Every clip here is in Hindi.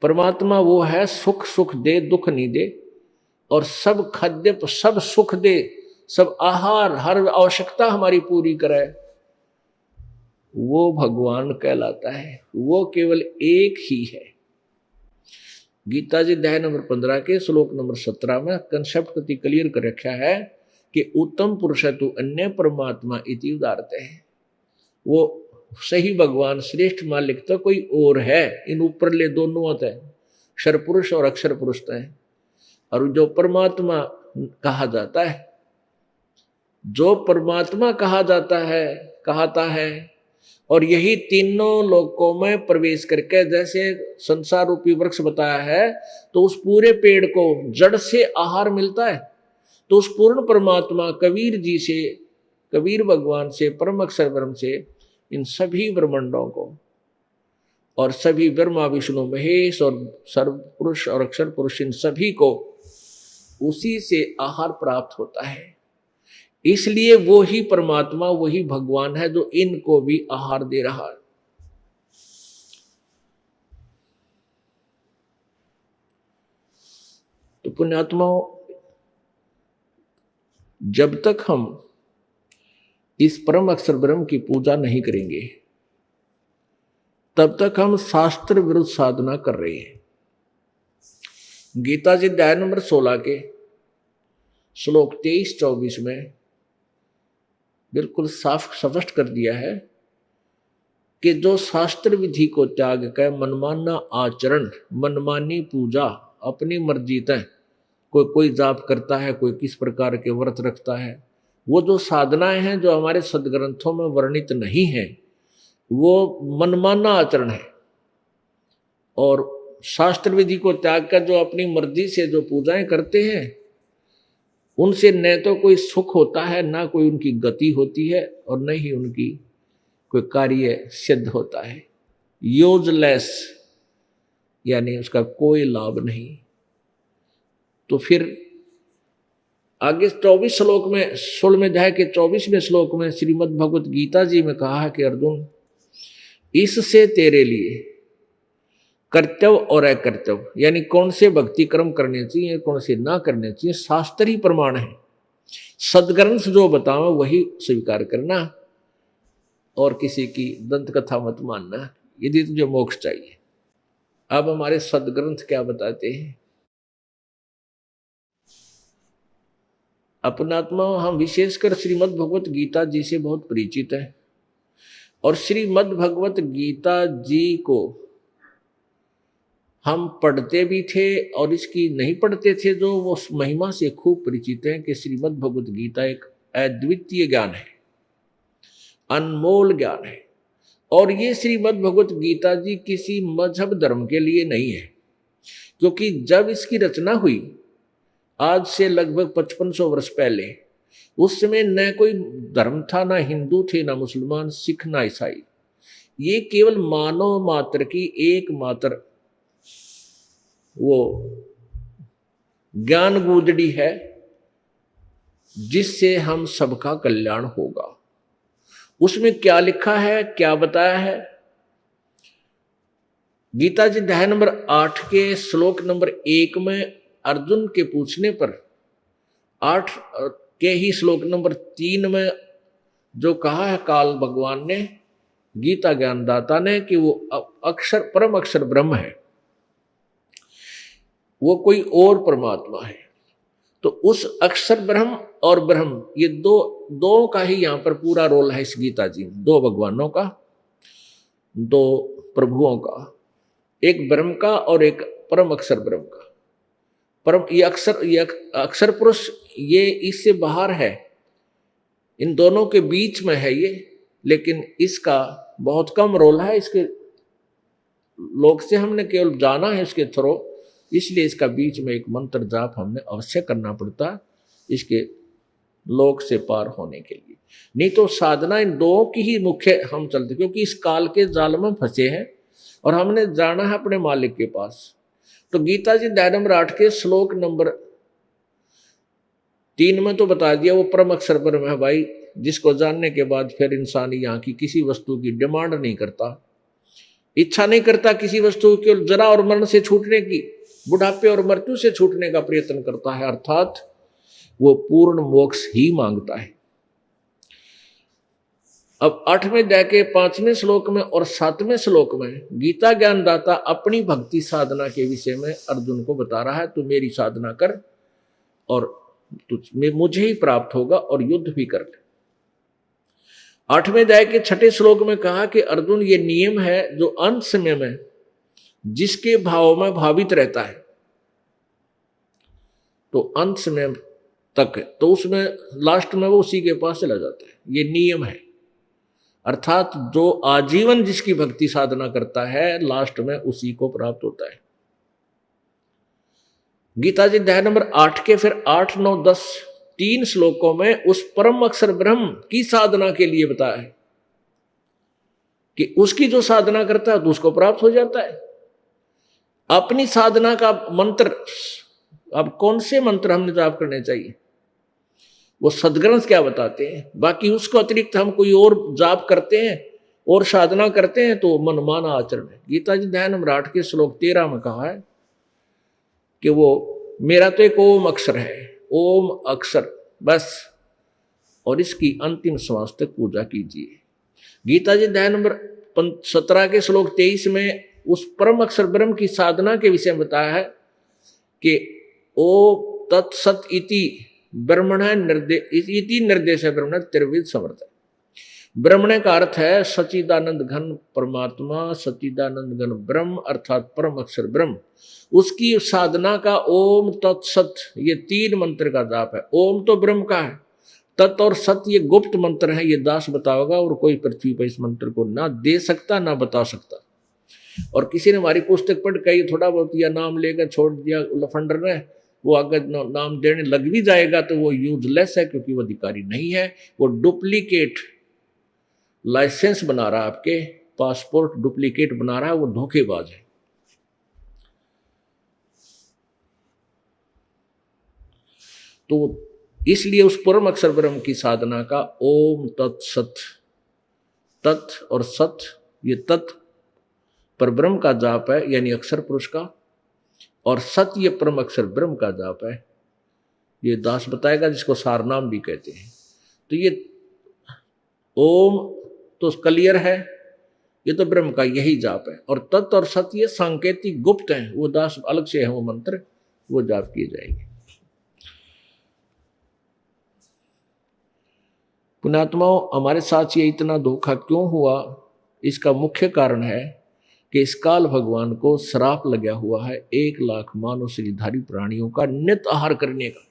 परमात्मा वो है सुख सुख दे दुख नहीं दे, और सब खाद्य सब सुख दे, सब आहार हर आवश्यकता हमारी पूरी करे, वो भगवान कहलाता है। वो केवल एक ही है। गीता जी अध्याय नंबर 15 के श्लोक नंबर 17 में कंसेप्ट कति क्लियर कर रखा है कि उत्तम पुरुष तु अन्य परमात्मा इति उदारते है। वो सही भगवान श्रेष्ठ मालिक तो कोई और है, इन ऊपर ले दोनों होते हैं, क्षर पुरुष और अक्षर पुरुष है। और जो परमात्मा कहा जाता है, जो परमात्मा कहा जाता है, कहता है, और यही तीनों लोकों में प्रवेश करके, जैसे संसार रूपी वृक्ष बताया है, तो उस पूरे पेड़ को जड़ से आहार मिलता है, तो उस पूर्ण परमात्मा कबीर जी से, कबीर भगवान से, परम अक्षर ब्रह्म से, इन सभी ब्रह्मांडों को और सभी ब्रह्मा विष्णु महेश और सर्व पुरुष और अक्षर पुरुष, इन सभी को उसी से आहार प्राप्त होता है। इसलिए वो ही परमात्मा, वही भगवान है जो इनको भी आहार दे रहा है। तो पुण्यात्माओं, जब तक हम इस परम अक्षर ब्रह्म की पूजा नहीं करेंगे, तब तक हम शास्त्र विरुद्ध साधना कर रहे हैं। गीता जी अध्याय नंबर 16 के श्लोक 23-24 में बिल्कुल साफ स्पष्ट कर दिया है कि जो शास्त्र विधि को त्याग कर मनमाना आचरण, मनमानी पूजा, अपनी मर्जी तय, कोई जाप करता है, कोई किस प्रकार के व्रत रखता है, वो जो साधनाएं हैं जो हमारे सदग्रंथों में वर्णित नहीं है, वो मनमाना आचरण है। और शास्त्र विधि को त्याग कर जो अपनी मर्जी से जो पूजाएं करते हैं, उनसे न तो कोई सुख होता है, ना कोई उनकी गति होती है, और न ही उनकी कोई कार्य सिद्ध होता है। यूजलेस, यानी उसका कोई लाभ नहीं। तो फिर आगे 24 श्लोक में, 16वें अध्याय के 24वें श्लोक में श्रीमद् भगवत गीता जी में कहा है कि अर्जुन, इससे तेरे लिए कर्तव्य और अकर्तव्य, यानी कौन से भक्ति कर्म करने चाहिए, कौन से ना करने चाहिए, शास्त्र ही प्रमाण है। सदग्रंथ जो बताओ वही स्वीकार करना, और किसी की दंत कथा मत मानना, यदि तुझे मोक्ष चाहिए। अब हमारे सदग्रंथ क्या बताते हैं? अपनात्मा हम विशेषकर श्रीमद् भगवत गीता जी से बहुत परिचित हैं, और श्रीमद् भगवत गीता जी को हम पढ़ते भी थे और इसकी नहीं पढ़ते थे, जो वो महिमा से खूब परिचित हैं कि श्रीमद् भगवत गीता एक अद्वितीय ज्ञान है, अनमोल ज्ञान है। और ये श्रीमद् भगवत गीता जी किसी मजहब धर्म के लिए नहीं है, क्योंकि जब इसकी रचना हुई आज से लगभग 5500 वर्ष पहले, उस समय न कोई धर्म था, ना हिंदू थे, ना मुसलमान, सिख, ना ईसाई। ये केवल मानव मात्र की एकमात्र वो ज्ञान गूंजड़ी है, जिससे हम सबका कल्याण होगा। उसमें क्या लिखा है, क्या बताया है? गीता जी अध्याय नंबर 8 के श्लोक नंबर 1 में अर्जुन के पूछने पर, 8 के ही श्लोक नंबर 3 में जो कहा है काल भगवान ने, गीता ज्ञानदाता ने, कि वो अक्षर, परम अक्षर ब्रह्म है, वो कोई और परमात्मा है। तो उस अक्षर ब्रह्म और ब्रह्म, ये दो का ही यहाँ पर पूरा रोल है इस गीता जी में। दो भगवानों का, दो प्रभुओं का, एक ब्रह्म का और एक परम अक्षर ब्रह्म का। परम ये अक्षर पुरुष ये इससे बाहर है, इन दोनों के बीच में है ये, लेकिन इसका बहुत कम रोल है। इसके लोक से हमने केवल जाना है इसके थ्रू, इसलिए इसका बीच में एक मंत्र जाप हमने अवश्य करना पड़ता इसके लोक से पार होने के लिए। नहीं तो साधना इन दो की ही मुख्य हम चलते, क्योंकि इस काल के जाल में फंसे हैं और हमने जाना है अपने मालिक के पास। तो गीता जी अध्याय नंबर 8 के श्लोक नंबर 3 में तो बता दिया वो परम अक्षर ब्रह्म है भाई, जिसको जानने के बाद फिर इंसान यहाँ की किसी वस्तु की डिमांड नहीं करता, इच्छा नहीं करता किसी वस्तु के जरा और मरण से छूटने की, बुढ़ापे और मृत्यु से छूटने का प्रयत्न करता है, अर्थात वो पूर्ण मोक्ष ही मांगता है। अब 8वें अध्याय के 5वें श्लोक में और 7वें श्लोक में गीता ज्ञानदाता अपनी भक्ति साधना के विषय में अर्जुन को बता रहा है, तू मेरी साधना कर और मुझे ही प्राप्त होगा और युद्ध भी कर ले। 8वें अध्याय के 6ठे श्लोक में कहा कि अर्जुन, ये नियम है जो अंत समय में जिसके भाव में भावित रहता है, तो अंत समय तक तो उसमें लास्ट में वो उसी के पास चला जाता है। ये नियम है, अर्थात जो आजीवन जिसकी भक्ति साधना करता है लास्ट में उसी को प्राप्त होता है। गीता जी अध्याय नंबर 8 के फिर 8, 9, 10 3 श्लोकों में उस परम अक्षर ब्रह्म की साधना के लिए बताया है कि उसकी जो साधना करता है तो उसको प्राप्त हो जाता है। अपनी साधना का मंत्र, अब कौन से मंत्र हमने जाप करने चाहिए वो सदग्रंथ क्या बताते हैं, बाकी उसको अतिरिक्त हम कोई और जाप करते हैं और साधना करते हैं तो मनमाना आचरण है। गीता जी अध्याय नंबर 8 के श्लोक 13 में कहा है कि वो मेरा तो एक ओम अक्षर है, ओम अक्षर बस, और इसकी अंतिम श्वास तक पूजा कीजिए। गीता जी अध्याय नंबर 17 के श्लोक 23 में उस परम अक्षर ब्रह्म की साधना के विषय में बताया है कि ओ तत्सत इति ब्रह्मण निर्देश है, ब्रह्मण त्रिविध समर्थ। ब्रह्मण का अर्थ है सच्चिदानंद घन परमात्मा, सच्चिदानंद घन ब्रह्म अर्थात परम अक्षर ब्रह्म। उसकी साधना का ओम तत्सत ये 3 मंत्र का जाप है। ओम तो ब्रह्म का है, तत् और सत ये गुप्त मंत्र है, ये दास बताओगा और कोई पृथ्वी पर इस मंत्र को ना दे सकता ना बता सकता। और किसी ने हमारी पुस्तक पढ़ कही थोड़ा बहुत या नाम लेकर छोड़ दिया लफंडर ने, वो अगर नाम देने लग भी जाएगा तो वो यूजलेस है, क्योंकि वो अधिकारी नहीं है, वो डुप्लीकेट लाइसेंस बना रहा है, आपके पासपोर्ट डुप्लीकेट बना रहा है, वो धोखेबाज है। तो इसलिए उस परम अक्षर ब्रह्म की साधना का ओम तत्सत, तत् और सत ये तत् पर ब्रह्म का जाप है, यानी अक्षर पुरुष का, और सत ये परम अक्षर ब्रह्म का जाप है। ये दास बताएगा, जिसको सारनाम भी कहते हैं। तो ये ओम तो क्लियर है, ये तो ब्रह्म का यही जाप है, और तत् और सत ये सांकेतिक गुप्त हैं, वो दास अलग से है, वो मंत्र वो जाप किए जाएंगे। पुण्यात्माओं, हमारे साथ ये इतना धोखा क्यों हुआ, इसका मुख्य कारण है कि इस काल भगवान को श्राप लगा हुआ है 1 लाख मानव शरीरधारी प्राणियों का नित आहार करने का।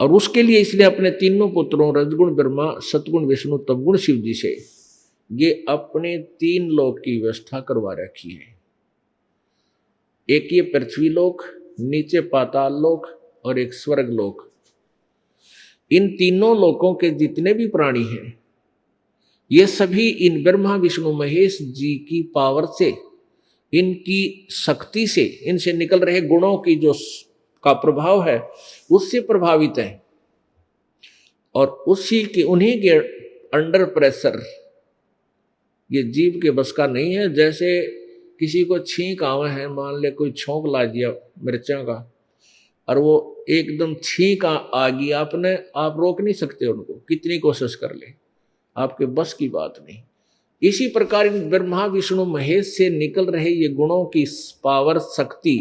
और उसके लिए इसलिए अपने तीनों पुत्रों रजगुण ब्रह्मा, सतगुण विष्णु, तमगुण शिव जी से ये अपने 3 लोक की व्यवस्था करवा रखी है। एक ये पृथ्वी लोक, नीचे पाताल लोक और एक स्वर्ग लोक। इन तीनों लोकों के जितने भी प्राणी हैं ये सभी इन ब्रह्मा विष्णु महेश जी की पावर से, इनकी शक्ति से, इनसे निकल रहे गुणों की जो का प्रभाव है उससे प्रभावित है, और उसी के उन्हीं के अंडर प्रेशर ये जीव के बस का नहीं है। जैसे किसी को छींक आवा है, मान ले कोई छोंक ला दिया मिर्चा का और वो एकदम छींक आ गई, आप रोक नहीं सकते उनको, कितनी कोशिश कर ले, आपके बस की बात नहीं। इसी प्रकार इन ब्रह्मा विष्णु महेश से निकल रहे ये गुणों की पावर, शक्ति,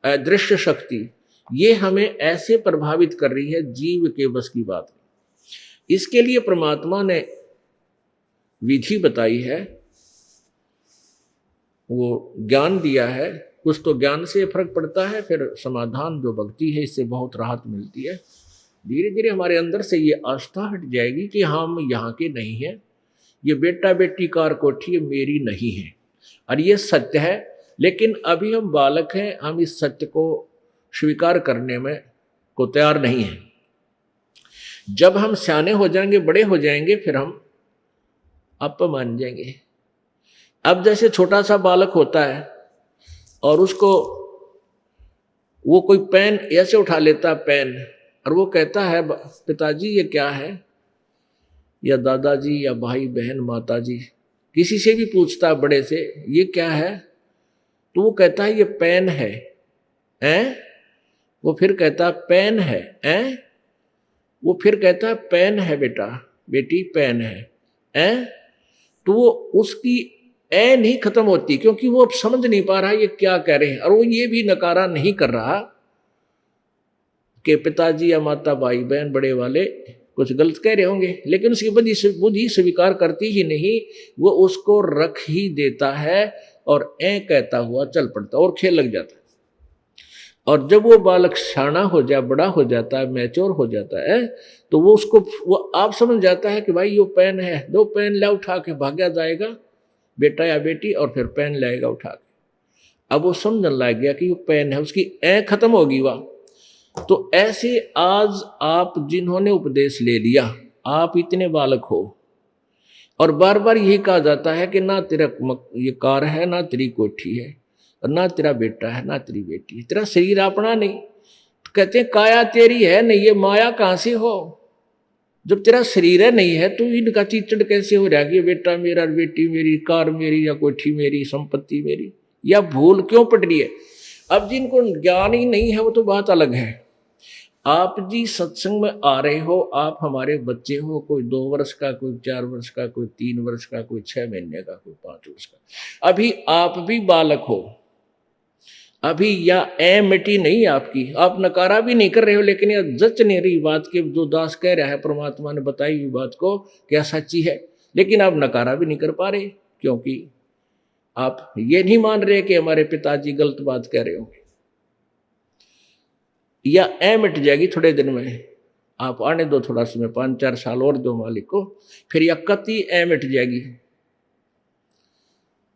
अदृश्य शक्ति, ये हमें ऐसे प्रभावित कर रही है, जीव के बस की बात नहीं। इसके लिए परमात्मा ने विधि बताई है, वो ज्ञान दिया है। कुछ तो ज्ञान से फर्क पड़ता है, फिर समाधान जो भक्ति है इससे बहुत राहत मिलती है। धीरे धीरे हमारे अंदर से ये आस्था हट जाएगी कि हम यहाँ के नहीं हैं, ये बेटा बेटी कार कोठी ये मेरी नहीं है, और ये सत्य है। लेकिन अभी हम बालक हैं, हम इस सत्य को स्वीकार करने में को तैयार नहीं हैं। जब हम सियाने हो जाएंगे, बड़े हो जाएंगे, फिर हम आप मान जाएंगे। अब जैसे छोटा सा बालक होता है और उसको वो कोई पेन ऐसे उठा लेता है पेन, और वो कहता है पिताजी ये क्या है, या दादाजी या भाई बहन माता जी किसी से भी पूछता है बड़े से, ये क्या है, तो वो कहता है ये पेन है। हैं? वो फिर कहता है पेन है। हैं? वो फिर कहता है पेन है बेटा, बेटी पेन है। हैं? तो वो उसकी ए नहीं खत्म होती, क्योंकि वो अब समझ नहीं पा रहा ये क्या कह रहे हैं, और वो ये भी नकारा नहीं कर रहा कि पिताजी या माता भाई बहन बड़े वाले कुछ गलत कह रहे होंगे, लेकिन उसकी बुद्धि स्वीकार करती ही नहीं, वो उसको रख ही देता है और ए कहता हुआ चल पड़ता और खेल लग जाता है। और जब वो बालक शाना हो जाए, बड़ा हो जाता है, मैच्योर हो जाता है, तो वो उसको वो आप समझ जाता है कि भाई ये पेन है, दो पेन ला उठा के भागा जाएगा बेटा या बेटी, और फिर पेन लाएगा उठा के। अब वो समझने लग गया कि वो पेन है, उसकी ए खत्म होगी वह। तो ऐसे आज आप जिन्होंने उपदेश ले लिया, आप इतने बालक हो, और बार बार यही कहा जाता है कि ना तेरा ये कार है, ना तेरी कोठी है, और ना तेरा बेटा है, ना तेरी बेटी है, तेरा शरीर अपना नहीं। तो कहते हैं काया तेरी है नहीं, ये माया कहाँ से हो? जब तेरा शरीर है नहीं है तो इनका चीचड़ कैसे हो रहा है कि बेटा मेरा, बेटी मेरी, कार मेरी, या कोठी मेरी, संपत्ति मेरी, या भूल क्यों पड़ रही है? अब जिनको ज्ञान ही नहीं है वो तो बात अलग है। आप जी सत्संग में आ रहे हो, आप हमारे बच्चे हो, कोई 2 वर्ष का, कोई 4 वर्ष का, कोई 3 वर्ष का, कोई 6 महीने का, कोई 5 वर्ष का, अभी आप भी बालक हो। अभी या ए मिट्टी नहीं आपकी, आप नकारा भी नहीं कर रहे हो, लेकिन यह जच नहीं रही बात के जो दास कह रहा है, परमात्मा ने बताई हुई बात को क्या सच्ची है, लेकिन आप नकारा भी नहीं कर पा रहे, क्योंकि आप ये नहीं मान रहे कि हमारे पिताजी गलत बात कह रहे होंगे। या ए मिट जाएगी थोड़े दिन में, आप आने दो थोड़ा समय, 5-4 साल और दो मालिक को, फिर या कति ए मिट जाएगी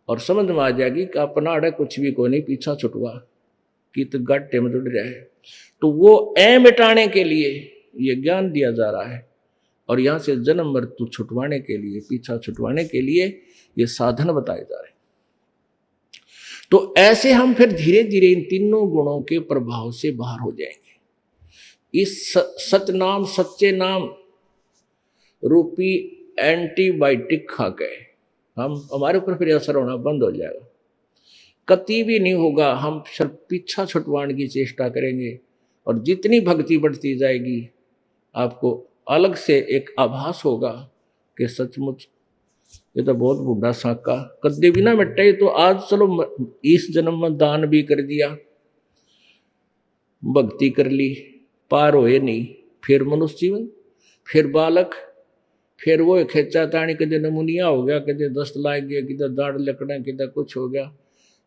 और समझ में आ जाएगी कि अपना अड़े कुछ भी को नहीं, पीछा छुटवा कि तो गड्ढे में जुड़ रहा है। तो वो ए मिटाने के लिए ये ज्ञान दिया जा रहा है, और यहाँ से जन्म मृत्यु छुटवाने के लिए, पीछा छुटवाने के लिए ये साधन बताए जा रहे हैं। तो ऐसे हम फिर धीरे धीरे इन तीनों गुणों के प्रभाव से बाहर हो जाएंगे। इस सतनाम, सच्चे नाम रूपी एंटीबायोटिक खा गए हम, हमारे ऊपर फिर असर होना बंद हो जाएगा, कति भी नहीं होगा। हम सिर्फ पीछा छुटवाने की चेष्टा करेंगे, और जितनी भक्ति बढ़ती जाएगी आपको अलग से एक आभास होगा कि सचमुच ये तो बहुत बूढ़ा साका कदे भी ना मिटे। तो आज चलो इस जन्म में दान भी कर दिया, भक्ति कर ली, पार होए नहीं, फिर मनुष्य जीवन, फिर बालक, फिर वो खेचा तानी, कदे नमूनिया हो गया, कदे दस्त लाग गया, किधर दाढ़ लकड़ा, किधर कुछ हो गया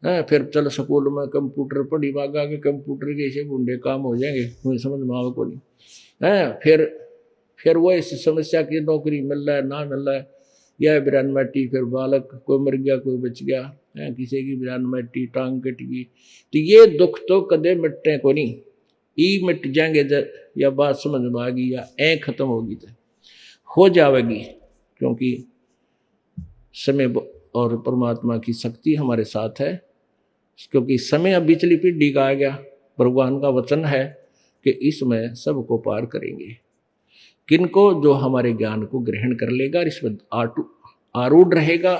है, फिर चल स्कूल में कंप्यूटर पढ़ी भागा के कंप्यूटर के ऐसे बूढ़े काम हो जाएंगे, मुझे समझ में आवे को नहीं है। फिर वो इस समस्या की नौकरी मिल रहा है ना मिल रहा है, यह बिरान मैटी, फिर बालक कोई मर गया कोई बच गया है, किसी की बिरान मैटी, टांग कट गई। तो ये दुख तो कदे मिटने को नहीं, ई मिट जाएंगे जब या बात समझ में आ गई, या ए खत्म होगी तो हो जाएगी, क्योंकि समय और परमात्मा की शक्ति हमारे साथ है। क्योंकि समय अब बिचली पीढ़ी का आ गया, भगवान का वचन है कि इसमें सबको पार करेंगे। किनको? जो हमारे ज्ञान को ग्रहण कर लेगा, इसमें आरूढ़ रहेगा,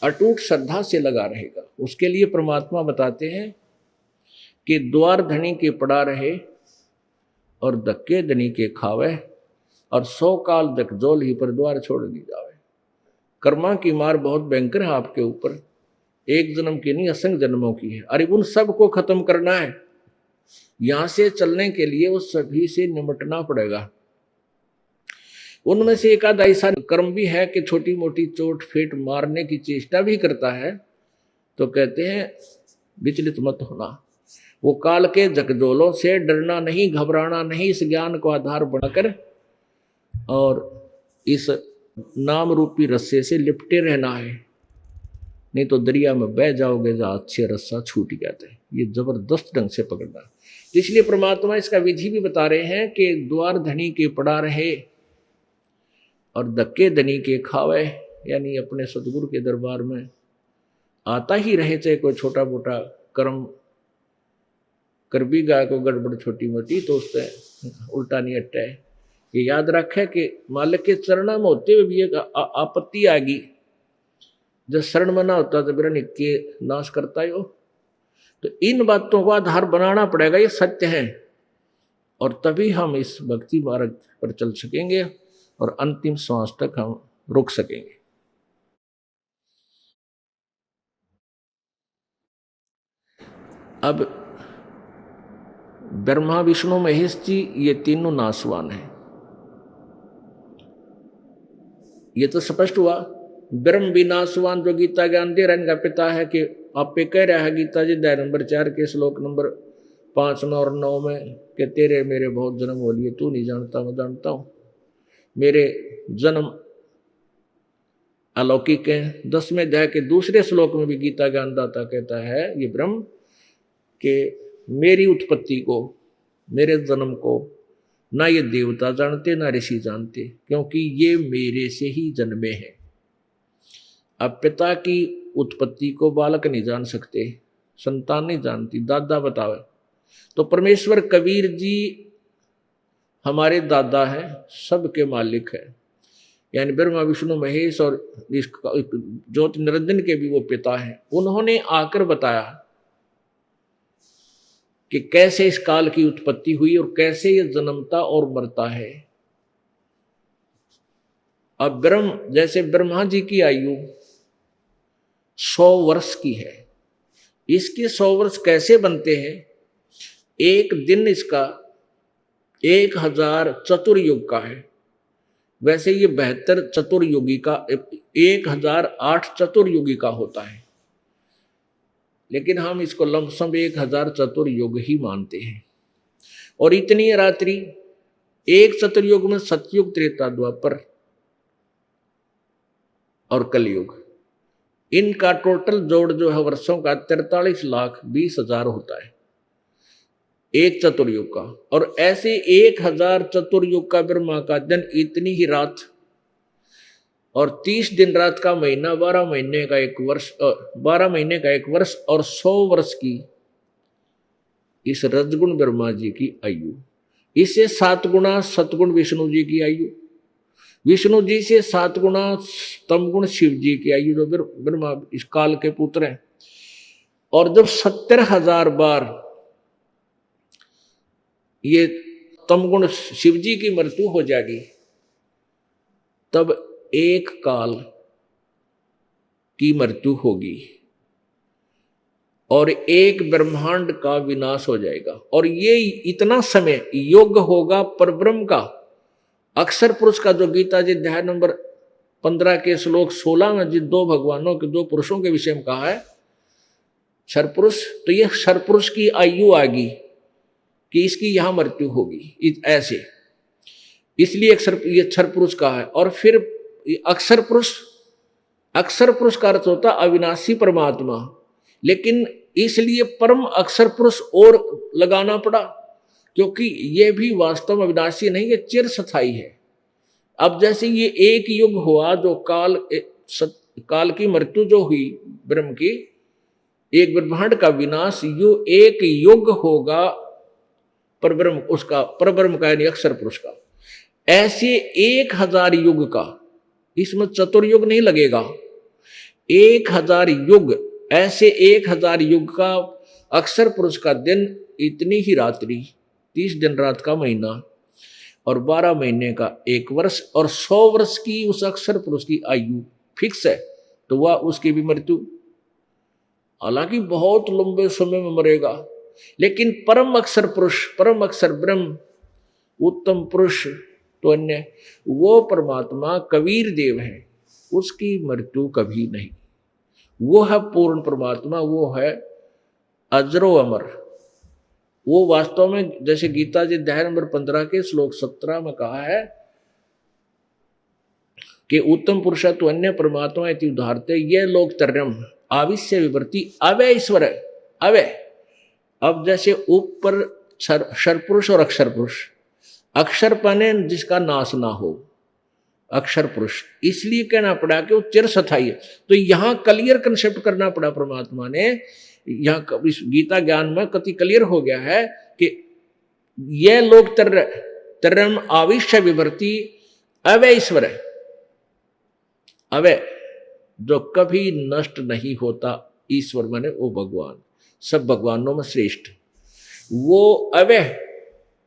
अटूट श्रद्धा से लगा रहेगा। उसके लिए परमात्मा बताते हैं कि द्वार धनी के पड़ा रहे और धक्के धनी के खावे, और 100 काल धकझोल ही पर द्वार छोड़ दी जावे। कर्मा की मार बहुत भयंकर है आपके ऊपर, एक जन्म की नहीं असंख्य जन्मों की है। अरे उन सबको खत्म करना है, यहां से चलने के लिए वो सभी से निमटना पड़ेगा। उनमें से एक आधा ऐसा कर्म भी है कि छोटी मोटी चोट फेट मारने की चेष्टा भी करता है, तो कहते हैं विचलित मत होना, वो काल के झकझोलों से डरना नहीं, घबराना नहीं, इस ज्ञान को आधार बनाकर और इस नाम रूपी रस्से से लिपटे रहना है, नहीं तो दरिया में बह जाओगे जहाँ अच्छे रस्सा छूट जाता है। ये जबरदस्त ढंग से पकड़ना। इसलिए परमात्मा इसका विधि भी बता रहे हैं कि द्वार धनी के पड़ा रहे और धक्के धनी के खावे, यानी अपने सतगुरु के दरबार में आता ही रहे, चाहे कोई छोटा मोटा कर्म कर भी गया को गड़बड़ छोटी मोटी, तो उससे उल्टा नहीं हटता है कि याद रखे कि मालिक के चरण में होते हुए भी एक आपत्ति आ गई, जब शरण में ना होता तो बिरन के नाश करता ही हो। तो इन बातों को आधार बनाना पड़ेगा, ये सत्य है, और तभी हम इस भक्ति मार्ग पर चल सकेंगे और अंतिम श्वास तक हम रुक सकेंगे। अब ब्रह्मा विष्णु महेश जी ये तीनों नाशवान हैं, ये तो स्पष्ट हुआ। ब्रह्म भी नाशवान जो गीता ज्ञान दे रहा, इनका पिता है कि आप पे कह रहा है गीता जी अध्याय नंबर 4 के श्लोक नंबर 5 में और 9 में कि तेरे मेरे बहुत जन्म हो लिए, तू नहीं जानता मैं जानता हूँ, मेरे जन्म अलौकिक हैं। 10वें अध्याय के दूसरे श्लोक में भी गीता ज्ञानदाता कहता है ये ब्रह्म कि मेरी उत्पत्ति को, मेरे जन्म को ना ये देवता जानते ना ऋषि जानते, क्योंकि ये मेरे से ही जन्मे हैं। अब पिता की उत्पत्ति को बालक नहीं जान सकते, संतान नहीं जानती, दादा बतावे। तो परमेश्वर कबीर जी हमारे दादा हैं, सबके मालिक हैं, यानी ब्रह्मा विष्णु महेश और ज्योति निरंजन के भी वो पिता हैं। उन्होंने आकर बताया कि कैसे इस काल की उत्पत्ति हुई और कैसे ये जन्मता और मरता है। अब जैसे ब्रह्मा जी की आयु 100 वर्ष की है, इसके 100 वर्ष कैसे बनते हैं? एक दिन इसका 1000 चतुर्युग का है। वैसे ये 72 चतुर्युगी का 1008 चतुर्युगी का होता है, लेकिन हम इसको लमसम 1000 चतुर्युग ही मानते हैं। और इतनी रात्रि, एक चतुर्युग में सतयुग, त्रेता, द्वापर और कलयुग, इनका टोटल जोड़ जो है वर्षों का 43,20,000 होता है एक चतुर्युग का। और ऐसे 1000 चतुर्युग का ब्रह्मा का दिन, इतनी ही रात और 30 दिन रात का महीना, 12 महीने का एक वर्ष, 12 महीने का एक वर्ष और 100 वर्ष की इस रजगुण ब्रह्मा जी की आयु। इससे 7 गुना सतगुण विष्णु जी की आयु, विष्णु जी से 7 गुना तमगुण शिव जी की आयु, जो ब्रह्मा इस काल के पुत्र हैं। और जब 70,000 बार ये तमगुण शिव जी की मृत्यु हो जाएगी, तब एक काल की मृत्यु होगी और एक ब्रह्मांड का विनाश हो जाएगा। और ये इतना समय योग्य होगा परब्रह्म का, अक्षर पुरुष का, जो गीता जी अध्याय नंबर 15 के श्लोक 16 में जिन 2 भगवानों के 2 पुरुषों के विषय में कहा है क्षर पुरुष, तो ये क्षर पुरुष की आयु आएगी कि इसकी यहां मृत्यु होगी ऐसे, इसलिए ये क्षर पुरुष का है। और फिर अक्षर पुरुष, अक्षर पुरुष का अर्थ होता अविनाशी परमात्मा, लेकिन इसलिए परम अक्षर पुरुष और लगाना पड़ा, क्योंकि ये भी वास्तव में अविनाशी नहीं, ये चिरस्थायी है। अब जैसे ये एक युग हुआ, जो काल की मृत्यु जो हुई ब्रह्म की, एक ब्रह्मांड का विनाश, यो एक युग होगा परब्रह्म, उसका परब्रह्म का यानी अक्षर पुरुष का। ऐसे 1000 युग का, इसमें चतुर्युग नहीं लगेगा, 1000 युग, ऐसे 1000 युग का अक्षर पुरुष का दिन, इतनी ही रात्रि, 30 दिन रात का महीना और 12 महीने का एक वर्ष और 100 वर्ष की उस अक्षर पुरुष की आयु फिक्स है, तो वह उसकी भी मृत्यु, हालांकि बहुत लंबे समय में मरेगा, लेकिन परम अक्षर पुरुष, परम अक्षर ब्रह्म, उत्तम पुरुष तो अन्य, वो परमात्मा कबीर देव है, उसकी मृत्यु कभी नहीं। वो है पूर्ण परमात्मा, वो है अजरो अमर। वो वास्तव में जैसे गीता जी अध्याय नंबर 15 के श्लोक 17 में कहा है कि उत्तम पुरुष तो अन्य परमात्मा इति उदाहरते ये लोक तर्यम आविश्य विवर्ती अवय ईश्वर है, अवय। अब जैसे ऊपर क्षर पुरुष और अक्षर पुरुष, अक्षर पने जिसका नाश ना हो, अक्षर पुरुष, इसलिए कहना पड़ा कि वो चिरस्थायी है। तो यहाँ क्लियर कंसेप्ट करना पड़ा परमात्मा ने, यहाँ इस गीता ज्ञान में कति क्लियर हो गया है कि यह लोग तरम आविश्य विभर्ति अवय ईश्वर है। अवय जो कभी नष्ट नहीं होता, ईश्वर माने वो भगवान, सब भगवानों में श्रेष्ठ। वो अवय,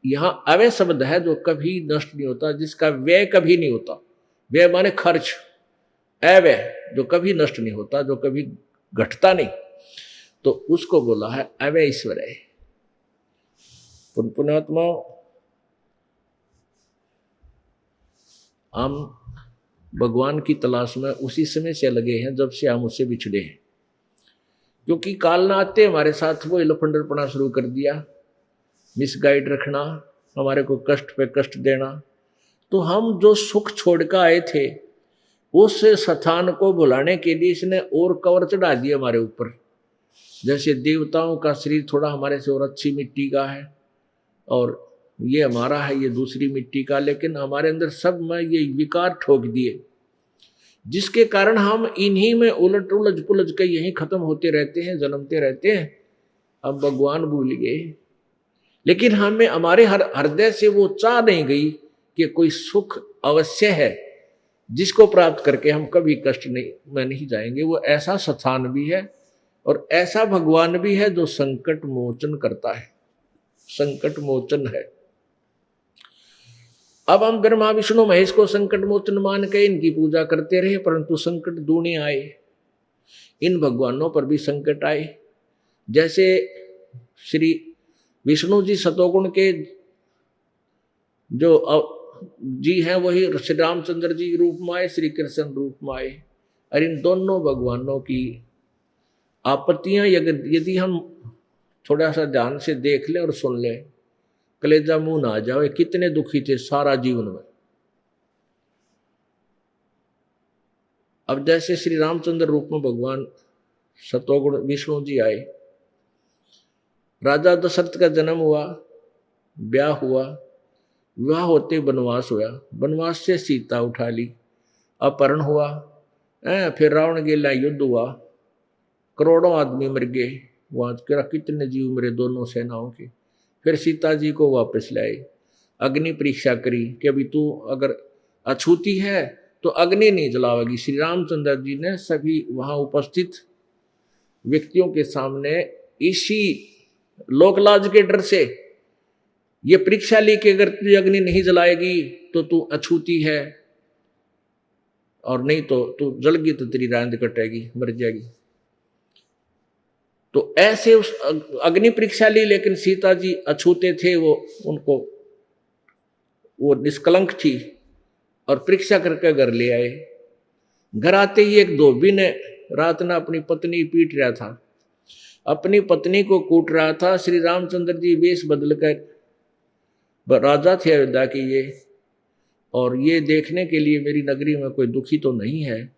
यहां अवय शब्द है जो कभी नष्ट नहीं होता, जिसका व्यय कभी नहीं होता। व्यय माने खर्च, अव्यय जो कभी नष्ट नहीं होता, जो कभी घटता नहीं, तो उसको बोला है अव्यय ईश्वर है। पुण्यात्मा, हम भगवान की तलाश में उसी समय से लगे हैं जब से हम उससे बिछड़े हैं, क्योंकि काल ना आते हमारे साथ वो लफंडरपना शुरू कर दिया, मिसगाइड रखना, हमारे को कष्ट पे कष्ट देना। तो हम जो सुख छोड़ कर आए थे उस स्थान को भुलाने के लिए इसने और कवर चढ़ा दिया हमारे ऊपर। जैसे देवताओं का शरीर थोड़ा हमारे से और अच्छी मिट्टी का है और ये हमारा है, ये दूसरी मिट्टी का, लेकिन हमारे अंदर सब में ये विकार ठोक दिए, जिसके कारण हम इन्हीं में उलझ पुलझ के यहीं खत्म होते रहते हैं, जन्मते रहते हैं। अब भगवान भूल गए, लेकिन हमें हमारे हृदय से वो चाह नहीं गई कि कोई सुख अवश्य है जिसको प्राप्त करके हम कभी कष्ट में नहीं जाएंगे। वो ऐसा स्थान भी है और ऐसा भगवान भी है जो संकट मोचन करता है, संकट मोचन है। अब हम ब्रह्मा विष्णु महेश को संकट मोचन मान के इनकी पूजा करते रहे, परंतु संकट दूनी आए, इन भगवानों पर भी संकट आए। जैसे श्री विष्णु जी सतोगुण के जो जी हैं वही श्री रामचंद्र जी रूप में आए, श्री कृष्ण रूप में आए। और इन दोनों भगवानों की आपत्तियां यदि हम थोड़ा सा ध्यान से देख लें और सुन लें, कलेजा मुंह ना आ जाए, कितने दुखी थे सारा जीवन में। अब जैसे श्री रामचंद्र रूप में भगवान सतोगुण विष्णु जी आए, राजा दशरथ का जन्म हुआ, ब्याह हुआ, विवाह होते वनवास हुआ, वनवास से सीता उठा ली, अपहरण हुआ, फिर रावण गेला युद्ध हुआ, करोड़ों आदमी मर गए, वहां कितने जीव मरे दोनों सेनाओं के। फिर सीता जी को वापस लाए, अग्नि परीक्षा करी कि अभी तू अगर अछूती है तो अग्नि नहीं जलावेगी। श्री रामचंद्र जी ने सभी वहां उपस्थित व्यक्तियों के सामने इसी लोकलाज के डर से ये परीक्षा ली कि अगर तू अग्नि नहीं जलाएगी तो तू अछूती है, और नहीं तो तू जलगी तो तेरी रांद कटेगी, मर जाएगी। तो ऐसे उस अग्नि परीक्षा ली, लेकिन सीता जी अछूते थे, वो निष्कलंक थी, और परीक्षा करके घर ले आए। घर आते ही एक धोबी ने रात ना अपनी पत्नी पीट रहा था, अपनी पत्नी को कूट रहा था। श्री रामचंद्र जी वेश बदल कर राजा थे अयोध्या के ये, और ये देखने के लिए मेरी नगरी में कोई दुखी तो नहीं है।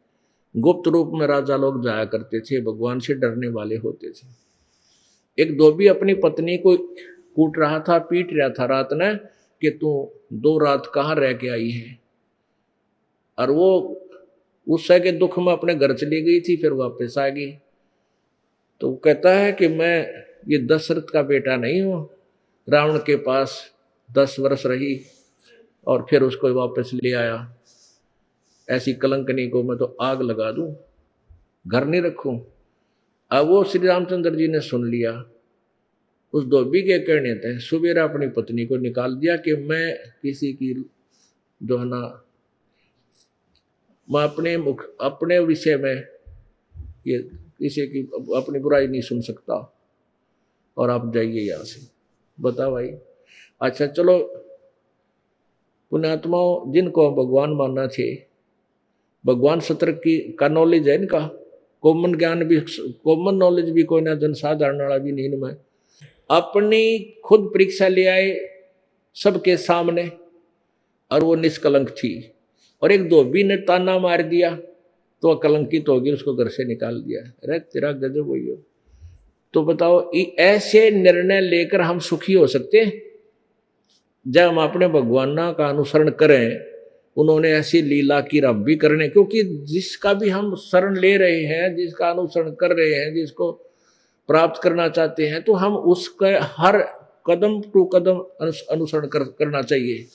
गुप्त रूप में राजा लोग जाया करते थे, भगवान से डरने वाले होते थे। एक धोबी अपनी पत्नी को कूट रहा था, पीट रहा था रात ने कि तू 2 रात कहाँ रह के आई है, और वो उससे के दुख में अपने घर चली गई थी, फिर वापस आ गई। तो कहता है कि मैं ये दशरथ का बेटा नहीं हूँ, रावण के पास 10 वर्ष रही और फिर उसको वापस ले आया। ऐसी कलंकनी को मैं तो आग लगा दूं, घर नहीं रखूं। अब वो श्री रामचंद्र जी ने सुन लिया, उस धोबी के कहने थे सुबेरा अपनी पत्नी को निकाल दिया कि मैं किसी की जो है ना, मैं अपने विषय में ये किसी की अपनी बुराई नहीं सुन सकता, और आप जाइए यहाँ से। बता भाई। अच्छा चलो, पुण्यात्माओं, जिनको भगवान मानना थे, भगवान सत्र का नॉलेज है इनका, कॉमन ज्ञान भी, कॉमन नॉलेज भी कोई ना, जनसाधारण वाला भी नहीं इनमें। अपनी खुद परीक्षा ले आए सबके सामने, और वो निष्कलंक थी। और एक धोबी ने ताना मार दिया तो कलंकित होगी, उसको घर से निकाल दिया। अरे तेरा गजब हुई हो। तो बताओ, ऐसे निर्णय लेकर हम सुखी हो सकते हैं? जब हम अपने भगवान का अनुसरण करें, उन्होंने ऐसी लीला की हम भी करने, क्योंकि जिसका भी हम शरण ले रहे हैं, जिसका अनुसरण कर रहे हैं, जिसको प्राप्त करना चाहते हैं, तो हम उसका हर कदम टू कदम अनुसरण करना चाहिए।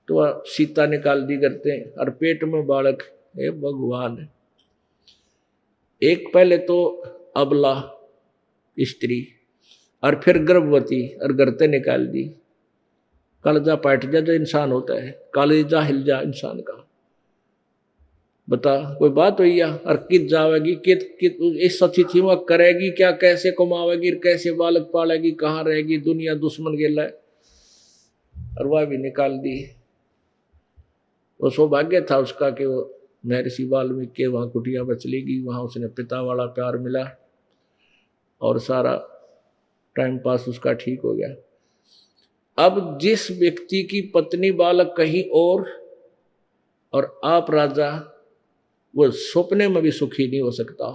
तो वह सीता निकाल दी करते हैं, और पेट में बालक, हे भगवान। एक पहले तो अबला स्त्री, और फिर गर्भवती, और गर्ते निकाल दी। कलेजा पाट जा जो इंसान होता है, कलेजा हिल जा इंसान का। बता कोई बात हुई या? और कित जावेगी, कित इस अतिथि में करेगी क्या, कैसे कमावेगी, कैसे बालक पालेगी, कहाँ रहेगी, दुनिया दुश्मन गेला है, और वह भी निकाल दी। वो सौभाग्य था उसका कि वो महर्षि वाल्मीकि के वहाँ कुटिया पर चली गई, वहाँ उसने पिता वाला प्यार मिला, और सारा टाइम पास उसका ठीक हो गया। अब जिस व्यक्ति की पत्नी बालक कहीं और आप राजा, वो सपने में भी सुखी नहीं हो सकता,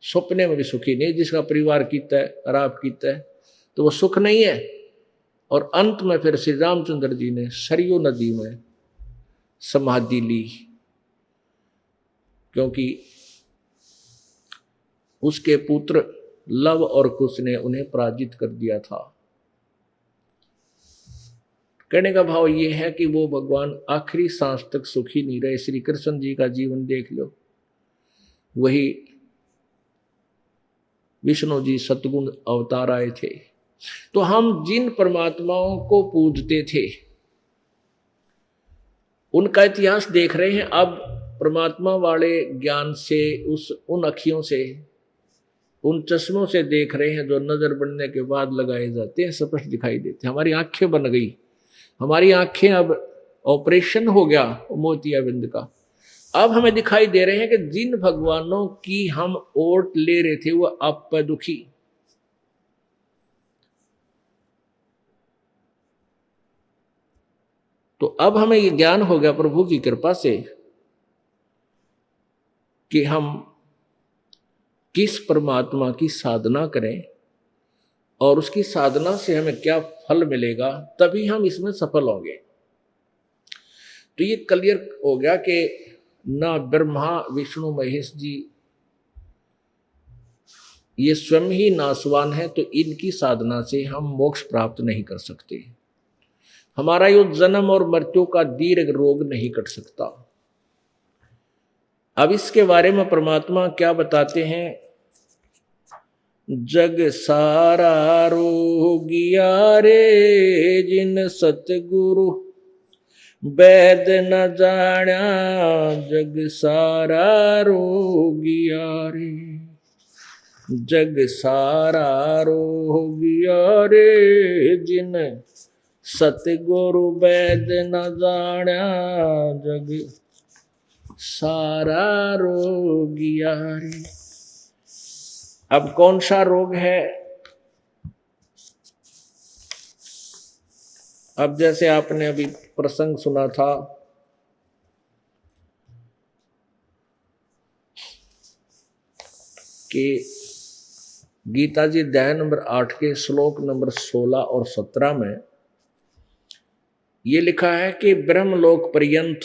सपने में भी सुखी नहीं। जिसका परिवार कीता है और आप कीता है, तो वो सुख नहीं है। और अंत में फिर श्री रामचंद्र जी ने सरयू नदी में समाधि ली, क्योंकि उसके पुत्र लव और कुश ने उन्हें पराजित कर दिया था। कहने का भाव ये है कि वो भगवान आखिरी सांस तक सुखी नहीं रहे। श्री कृष्ण जी का जीवन देख लो, वही विष्णु जी सतगुण अवतार आए थे। तो हम जिन परमात्माओं को पूजते थे उनका इतिहास देख रहे हैं। अब परमात्मा वाले ज्ञान से, उन अखियों से, उन चश्मों से देख रहे हैं जो नजर बनने के बाद लगाए जाते हैं, स्पष्ट दिखाई देते हैं। हमारी आंखें बन गई, हमारी आंखें, अब ऑपरेशन हो गया मोतियाबिंद का। अब हमें दिखाई दे रहे हैं कि जिन भगवानों की हम ओट ले रहे थे वो आप पर दुखी। तो अब हमें ये ज्ञान हो गया प्रभु की कृपा से कि हम किस परमात्मा की साधना करें और उसकी साधना से हमें क्या फल मिलेगा, तभी हम इसमें सफल होंगे। तो ये क्लियर हो गया कि ना ब्रह्मा विष्णु महेश जी ये स्वयं ही नासवान है, तो इनकी साधना से हम मोक्ष प्राप्त नहीं कर सकते। हमारा यो जन्म और मृत्यु का दीर्घ रोग नहीं कट सकता। अब इसके बारे में परमात्मा क्या बताते हैं? जग सारा रोगिया रे, जिन सतगुरु वैद न जाना, जग सारा रोगिया रे, जग सारा रोगिया रे, जिन सतगुरु वैद न जाना, जग सारा रोगिया रे। अब कौन सा रोग है? अब जैसे आपने अभी प्रसंग सुना था कि गीता जी अध्याय नंबर 8 के श्लोक नंबर 16 और 17 में ये लिखा है कि ब्रह्मलोक पर्यंत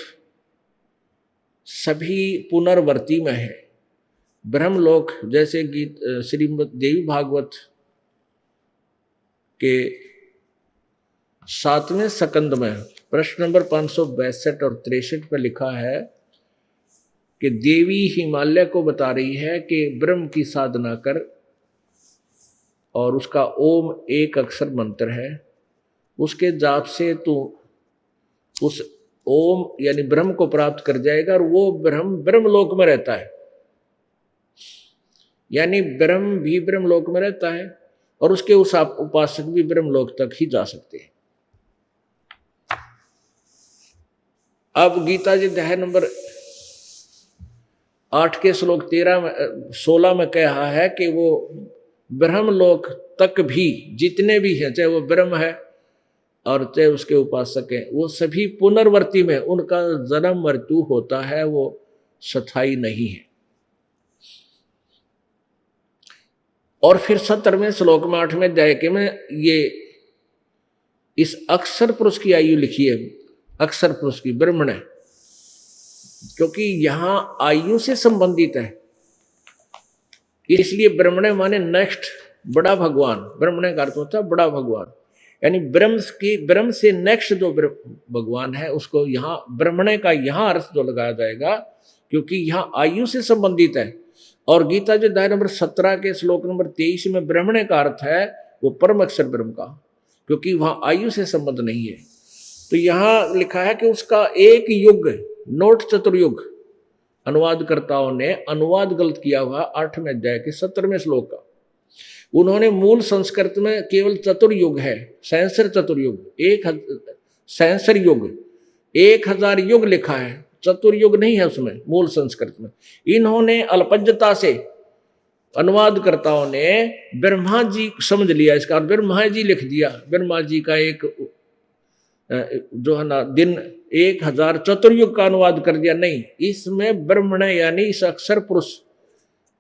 सभी पुनर्वर्ती में है। ब्रह्मलोक जैसे श्रीमद् देवी भागवत के 7वें स्कंद में प्रश्न नंबर 562 और 63 पर लिखा है कि देवी हिमालय को बता रही है कि ब्रह्म की साधना कर, और उसका ओम एक अक्षर मंत्र है, उसके जाप से तू उस ओम यानी ब्रह्म को प्राप्त कर जाएगा, और वो ब्रह्मलोक में रहता है। यानी ब्रह्म भी ब्रह्मलोक में रहता है और उसके उस उपासक भी ब्रह्मलोक तक ही जा सकते हैं। अब गीता जी अध्याय नंबर 8 के श्लोक 16 में कहा है कि वो ब्रह्मलोक तक भी जितने भी हैं, चाहे वो ब्रह्म है और चाहे उसके उपासक हैं, वो सभी पुनर्वर्ती में, उनका जन्म मृत्यु होता है, वो स्थायी नहीं है। और फिर 17वें श्लोक में 8वें अध्याय के में ये इस अक्षर पुरुष की आयु लिखी है, अक्षर पुरुष की, ब्रह्मण है, क्योंकि यहां आयु से संबंधित है, इसलिए ब्रह्मण माने नेक्स्ट बड़ा भगवान। ब्रह्मण का अर्थ होता है बड़ा भगवान, यानी ब्रह्म से नेक्स्ट जो भगवान है उसको यहाँ ब्रह्मणे का यहाँ अर्थ जो लगाया जाएगा, क्योंकि यहाँ आयु से संबंधित है। और गीता जी अध्याय नंबर 17 के श्लोक नंबर 23 में ब्रह्मणे का अर्थ है वो परम अक्षर ब्रह्म का, क्योंकि वहां आयु से संबंध नहीं है। तो यहाँ लिखा है कि उसका एक युग, नोट चतुर्युग, अनुवादकर्ताओं ने अनुवाद गलत किया हुआ 8वें अध्याय के 17वें श्लोक का। उन्होंने मूल संस्कृत में केवल चतुर्युग है, सहस्र चतुर्युग, सहस्र युग, 1000 युग लिखा है, चतुर्युग नहीं है उसमें मूल संस्कृत में। इन्होंने अल्पज्ञता से अनुवादकर्ताओं ने ब्रह्मा जी समझ लिया इसका, ब्रह्मा जी लिख दिया। ब्रह्मा जी का एक जो है ना दिन 1000 चतुर्युग का अनुवाद कर दिया। नहीं, इसमें ब्रह्मण यानी इस अक्षर पुरुष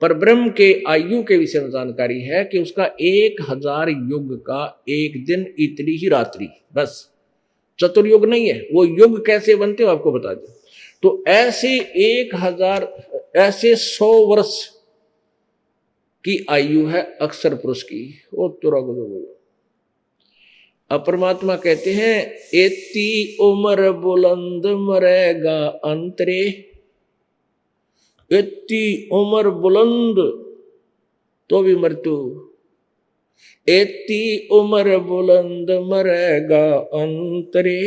पर ब्रह्म के आयु के विषय में जानकारी है कि उसका 1000 युग का एक दिन, इतनी ही रात्रि, बस। चतुर्युग नहीं है। वो युग कैसे बनते हो आपको बता दें। तो ऐसे 1000, ऐसे 100 वर्ष की आयु है अक्षर पुरुष की। वो तुरा बोलो। अब परमात्मा कहते हैं एती उम्र बुलंद मरेगा अंतरे, इतनी उम्र बुलंद तो भी मृत्यु, इतनी उम्र बुलंद मरेगा अंतरे,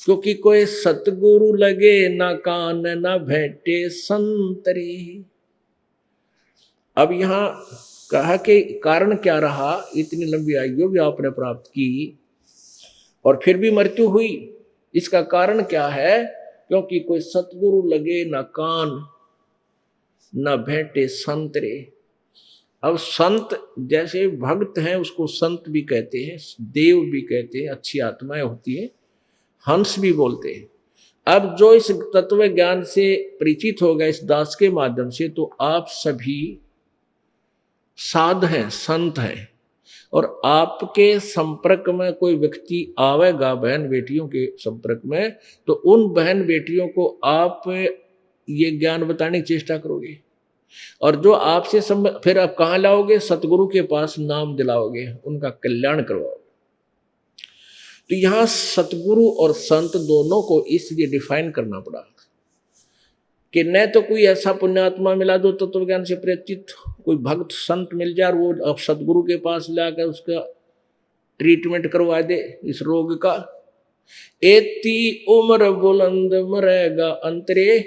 क्योंकि कोई सतगुरु लगे ना कान ना भेंटे संतरे। अब यहां कहा कि कारण क्या रहा, इतनी लंबी आयु भी आपने प्राप्त की और फिर भी मृत्यु हुई। इसका कारण क्या है? क्योंकि कोई सतगुरु लगे ना कान ना भेंटे संतरे। अब संत जैसे भक्त हैं उसको संत भी कहते हैं, देव भी कहते हैं, अच्छी आत्माएं होती है, हंस भी बोलते हैं। अब जो इस तत्व ज्ञान से परिचित हो गए इस दास के माध्यम से, तो आप सभी साध हैं, संत हैं। और आपके संपर्क में कोई व्यक्ति आवेगा बहन बेटियों के संपर्क में, तो उन बहन बेटियों को आप ये ज्ञान बताने की चेष्टा करोगे। और जो आपसे फिर आप कहाँ लाओगे? सतगुरु के पास नाम दिलाओगे, उनका कल्याण करवाओगे। तो यहां सतगुरु और संत दोनों को इसलिए डिफाइन करना पड़ा कि न तो कोई ऐसा पुण्यात्मा मिला जो तत्व ज्ञान से परिचित, कोई भक्त संत मिल जाए और वो अब सतगुरु के पास लाकर उसका ट्रीटमेंट करवा दे इस रोग का। एती उम्र बुलंद मरेगा अंतरे,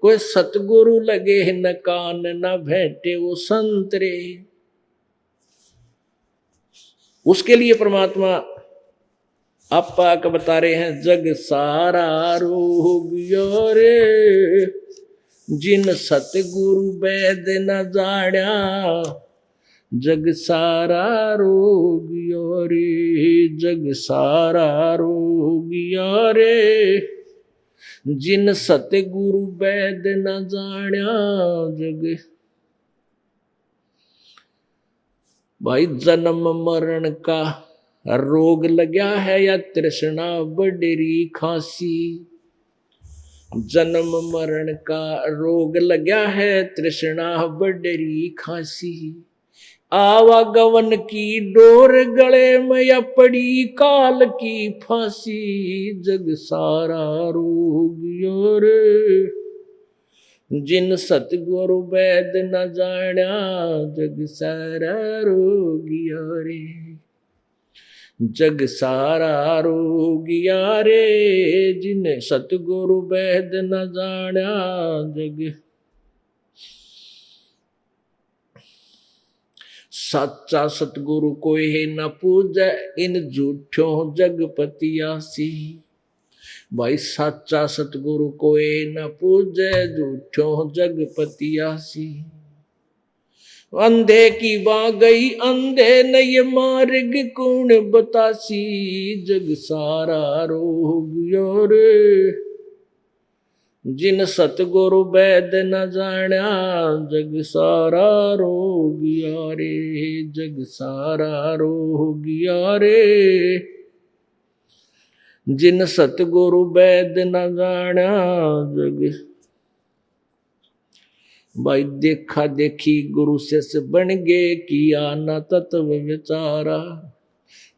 कोई सतगुरु लगे न कान न भेंटे वो संतरे। उसके लिए परमात्मा आपा का बता रहे हैं, जग सारा रोग रे जिन सतगुरु वैद न जाड़ा, जग सारा रोग रे, जग सारा रोग रे जिन सतगुरु वैद न जाड़ा। जग भाई जन्म मरण का रोग लग्या है या तृष्णा बडेरी खांसी, जन्म मरण का रोग लग्या है तृष्णा बडेरी खांसी। आवागवन की डोर गले में या पड़ी काल की फांसी, जग सारा रोग रे जिन सतगुरु वैद न जाना, जग सारा रोग रे, जग सारा रोगिया रे जिन सतगुरु वैद न जाना। जग सच्चा सतगुरु कोई है न पूजा, इन झूठों जगपतियासी। भाई सच्चा सतगुरु कोई न पूजे, झूठों जगपतियासी। अंधे की बाँ गई अंधे न ये मार्ग कौन बतासी, जग सारा रोग रे जिन सतगुरु वैद न जाना, जग सारा रोग रे, जग सारा रोग रे जिन सतगुरु वैद न जाना। जग भाई देखा देखी गुरु से बन गए, किया न तत्व विचारा।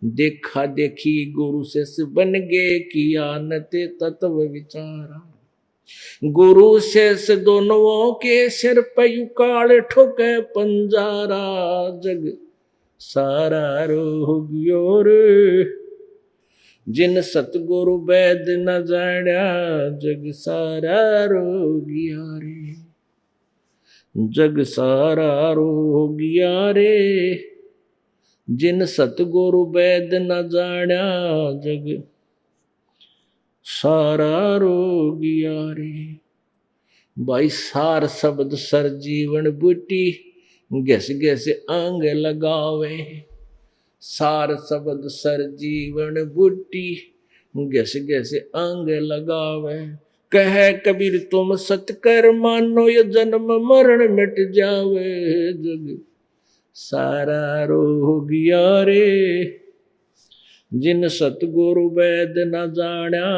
देखा देखी गुरु से बन गे, किया नते तत्व विचारा। गुरु शेष दोनों के सिर पे युकाल ठोके पंजारा। जग सारा रोगियो रे, जिन सतगुरु वैद न जाण्या। जग सारा रोगिया रे, जग सारा रोगिया रे, जिन सतगुरु वैद न जाण्या। जग सारा रोगिया रे। भाई सार शब्द सर जीवन बूटी, घस घस अंग लगावे। सार शब्द सर जीवन बूटी, घस घस अंग लगावे। कह कबीर तुम सतकर मानो, ये जन्म मरण मिट जावे। जग सारा रोगिया रे, जिन सतगुरु वैद न जाण्या।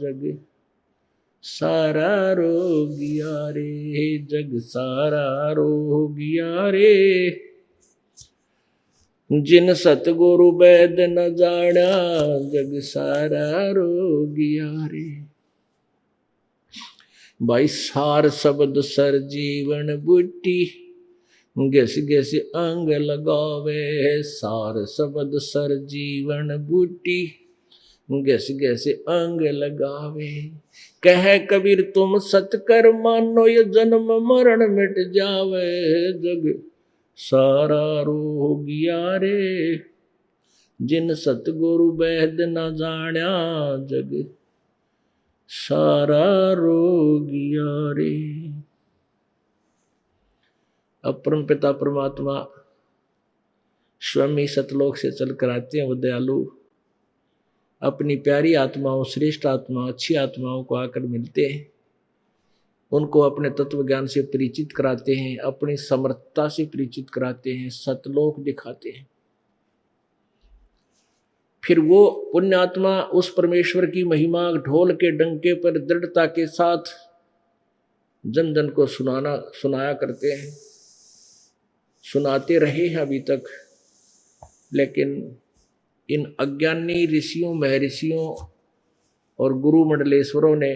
जग सारा रोगिया रे, जग सारा रोगिया रे, जिन सतगुरु वैद न जाण्या। जग सारा रोगिया रे। भाई सार शब्द सर जीवन बूटी, घस घस अंग लगावे। सार शब्द सर जीवन बूटी, घस घस अंग लगावे। कह कबीर तुम सतकर मानो, ये जन्म मरण मिट जावे। जग सारा रोगिया रे, जिन सतगुरु वैद न जाण्या। जग सारा रोगिया रे। अपरम पिता परमात्मा स्वयं सतलोक से चलकर आते हैं। वो दयालु अपनी प्यारी आत्माओं, श्रेष्ठ आत्मा, अच्छी आत्माओं को आकर मिलते हैं, उनको अपने तत्व ज्ञान से परिचित कराते हैं, अपनी समर्थता से परिचित कराते हैं, सतलोक दिखाते हैं। फिर वो पुण्यात्मा उस परमेश्वर की महिमा ढोल के डंके पर दृढ़ता के साथ जन जन को सुनाया करते हैं, सुनाते रहे हैं अभी तक। लेकिन इन अज्ञानी ऋषियों, महर्षियों और गुरु मंडलेश्वरों ने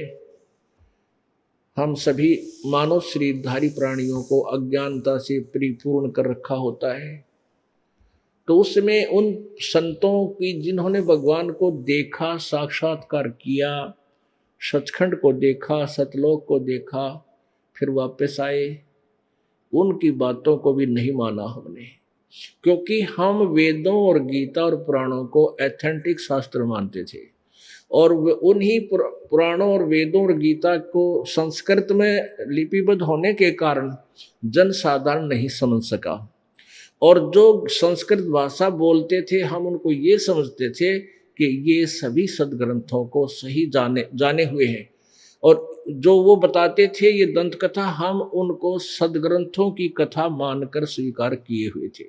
हम सभी मानव शरीरधारी प्राणियों को अज्ञानता से परिपूर्ण कर रखा होता है। तो उसमें उन संतों की जिन्होंने भगवान को देखा, साक्षात्कार किया, सचखंड को देखा, सतलोक को देखा, फिर वापस आए, उनकी बातों को भी नहीं माना हमने। क्योंकि हम वेदों और गीता और पुराणों को एथेंटिक शास्त्र मानते थे, और उन्हीं पुराणों और वेदों और गीता को संस्कृत में लिपिबद्ध होने के कारण जन साधारण नहीं समझ सका। और जो संस्कृत भाषा बोलते थे, हम उनको ये समझते थे कि ये सभी सदग्रंथों को सही जाने हुए हैं, और जो वो बताते थे ये दंत कथा, हम उनको सदग्रंथों की कथा मानकर स्वीकार किए हुए थे।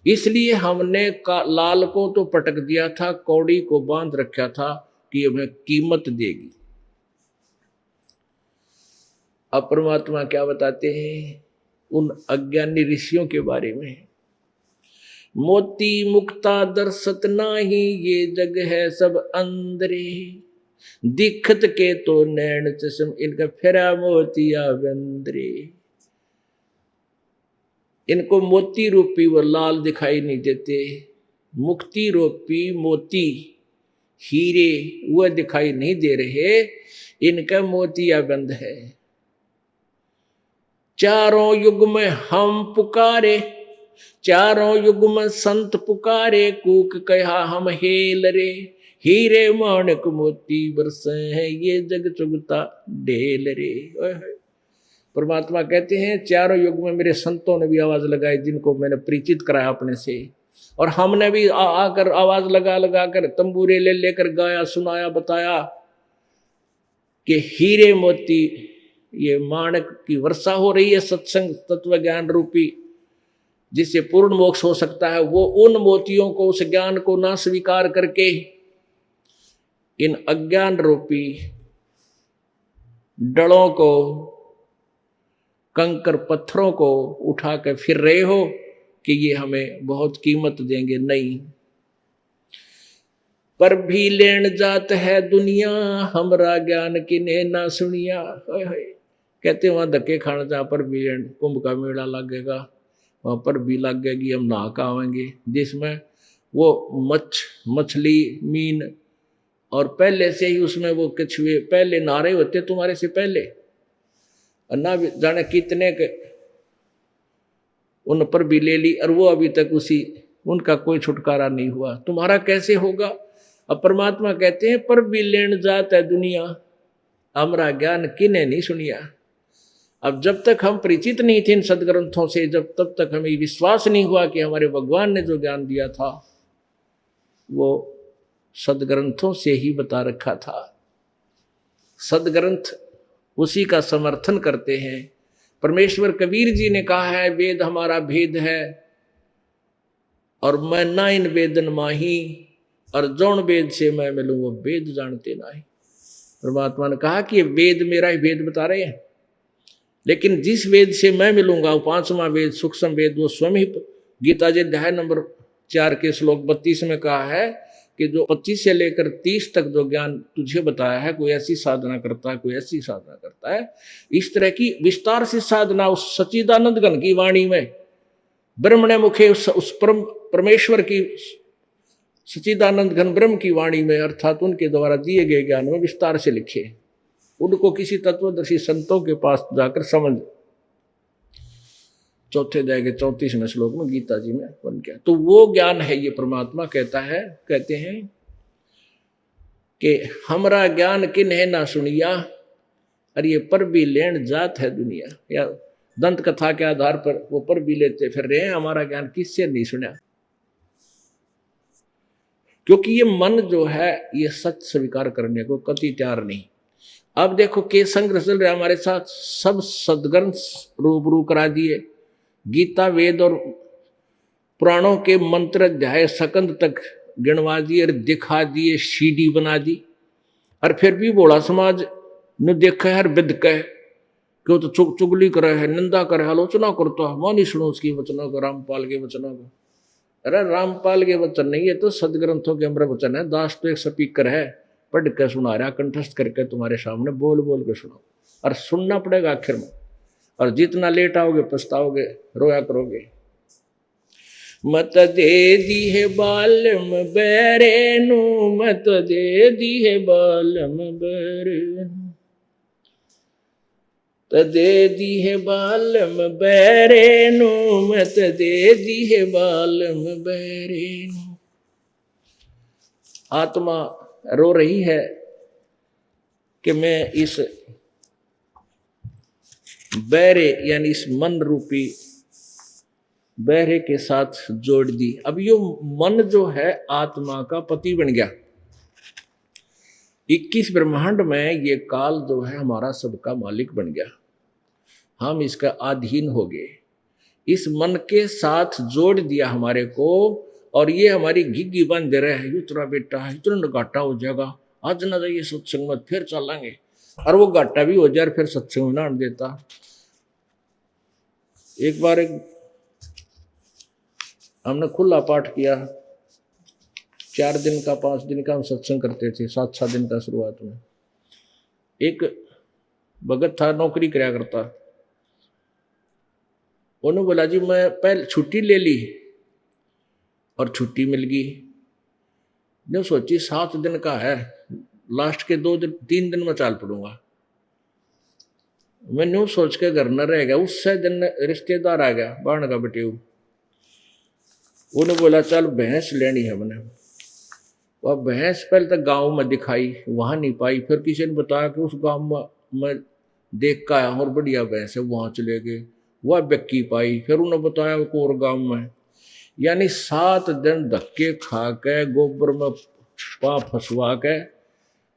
इसलिए हमने लाल को तो पटक दिया था, कौड़ी को बांध रखा था कि हमें कीमत देगी। अब परमात्मा क्या बताते हैं उन अज्ञानी ऋषियों के बारे में। मोती मुक्ता दर्शत नाही, ये जग है सब अंदरे। दिखत के तो नैन चश्म, इनका फेरा मोतिया बंदरे। इनको मोती रूपी वो लाल दिखाई नहीं देते, मुक्ति रूपी मोती हीरे वह दिखाई नहीं दे रहे, इनका मोतिया बंद है। चारों युग में हम पुकारे, चारों युग में संत पुकारे, कूक कहा हम हेल रे। हीरे माणक मोती बरसे हैं, ये जग चुगता ढेल रे। परमात्मा कहते हैं चारों युग में मेरे संतों ने भी आवाज लगाई, जिनको मैंने परिचित कराया अपने से, और हमने भी आकर आवाज लगा कर तंबूरे लेकर गाया, सुनाया, बताया कि हीरे मोती, ये माणक की वर्षा हो रही है सत्संग तत्व ज्ञान रूपी, जिससे पूर्ण मोक्ष हो सकता है। वो उन मोतियों को, उस ज्ञान को ना स्वीकार करके इन अज्ञान रूपी डलों को, कंकर पत्थरों को उठा कर फिर रहे हो कि ये हमें बहुत कीमत देंगे। नहीं, पर भी लेन जात है दुनिया, हमरा ज्ञान किने ना सुनिया। कहते वहां धक्के खाना, जहाँ पर भी लेन कुंभ का मेला लगेगा वहां पर भी लगेगी, हम नहा के आवेंगे, जिसमें वो मछली मीन और पहले से ही उसमें वो कछुए पहले नहा रहे होते तुम्हारे से पहले, और ना जाने कितने के उन पर भी ले ली, और वो अभी तक उसी उनका कोई छुटकारा नहीं हुआ, तुम्हारा कैसे होगा। अब परमात्मा कहते हैं पर भी लेन जात है दुनिया, हमरा ज्ञान किने नहीं सुनिया। अब जब तक हम परिचित नहीं थे इन सदग्रंथों से, जब तब तक हमें विश्वास नहीं हुआ कि हमारे भगवान ने जो ज्ञान दिया था वो सदग्रंथों से ही बता रखा था। सदग्रंथ उसी का समर्थन करते हैं। परमेश्वर कबीर जी ने कहा है वेद हमारा भेद है, और मैं ना इन वेदन माही, और जौन वेद से मैं मिलूं वो वेद जानते नहीं। परमात्मा ने कहा कि वेद मेरा ही भेद बता रहे हैं, लेकिन जिस वेद से मैं मिलूंगा वो पांचवा वेद सूक्ष्म वेद, वो स्वयं ही गीता जी अध्याय नंबर 4 के श्लोक 32 में कहा है कि जो 25 से लेकर 30 तक जो ज्ञान तुझे बताया है, कोई ऐसी साधना करता है, कोई ऐसी साधना करता है, इस तरह की विस्तार से साधना उस सच्चिदानंद घन की वाणी में ब्रह्मणे मुखे उस परमेश्वर की सच्चिदानंद घन ब्रह्म की वाणी में, अर्थात उनके द्वारा दिए गए ज्ञान में विस्तार से लिखे, उनको किसी तत्वदर्शी संतों के पास जाकर समझ। चौथे अध्याय के 34वें श्लोक में गीता जी में बन गया। तो वो ज्ञान है, ये परमात्मा कहते हैं कि हमरा ज्ञान किन्हे ना सुनिया, और ये पर भी लेन जात है दुनिया। या दंत कथा के आधार पर वो पर भी लेते फिर रहे हैं, हमारा ज्ञान किससे नहीं सुना, क्योंकि ये मन जो है ये सच स्वीकार करने को कति तैयार नहीं। अब देखो के संग्रह चल रहा हमारे साथ, सब सदग्रंथ रूबरू करा दिए, गीता वेद और पुराणों के मंत्र अध्याय सकंद तक गिनवा दिए और दिखा दिए, सीडी बना दी, और फिर भी बोला समाज ने देखा है, हर विद कहे क्यों तो चुगली करे है, निंदा करे, आलोचना करता है, मानी सुनो उसकी वचनों को, रामपाल के वचनों को। अरे रामपाल के वचन नहीं, ये तो सदग्रंथों के अमृत वचन है। दास तो एक स्पीकर है, पढ़ के सुना रहा, कंठस्थ करके तुम्हारे सामने बोल बोल के सुनो, और सुनना पड़ेगा आखिर में, और जितना लेट आओगे पछताओगे, रोया करोगे। मत दे दी है बालम बैरेनु, मत दे दी है बालम बैरेनु, दे दी है बालम बैरेनु, मत दे दी है बालम बैरेनु। आत्मा रो रही है कि मैं इस बैरे यानी इस मन रूपी बैरे के साथ जोड़ दी। अब यो मन जो है आत्मा का पति बन गया। 21 ब्रह्मांड में ये काल जो है हमारा सबका मालिक बन गया, हम इसका अधीन हो गए, इस मन के साथ जोड़ दिया हमारे को, और ये हमारी घिग्गी बंद रहे है, इतना बेटा है, इतना घाटा हो जाएगा, आज ना जाइए सत्संग में, फिर चलेंगे, और वो घाटा भी हो जाए फिर सत्संग में ना देता। एक बार हमने खुला पाठ किया, 4 दिन का 5 दिन का हम सत्संग करते थे, 7 दिन का शुरुआत में। एक भगत था, नौकरी कराया करता, उन्होंने बोला जी मैं पहले छुट्टी ले ली और छुट्टी मिल गई, जो सोची 7 दिन का है, लास्ट के 3 दिन में चाल पड़ूंगा। मैं न्यू सोच के घर न रह गया, उससे दिन रिश्तेदार आ गया बाण का बेटे, उन्होंने बोला चल भैंस लेनी है मैंने। वह भैंस पहले तक गांव में दिखाई, वहां नहीं पाई, फिर किसी ने बताया कि उस गांव में देख का आया और बढ़िया भैंस है, वहां चले गए, वह बेक्की पाई, फिर उन्होंने बताया एक और गांव में। यानी 7 दिन धक्के खा के गोबर में पा फंसवा के,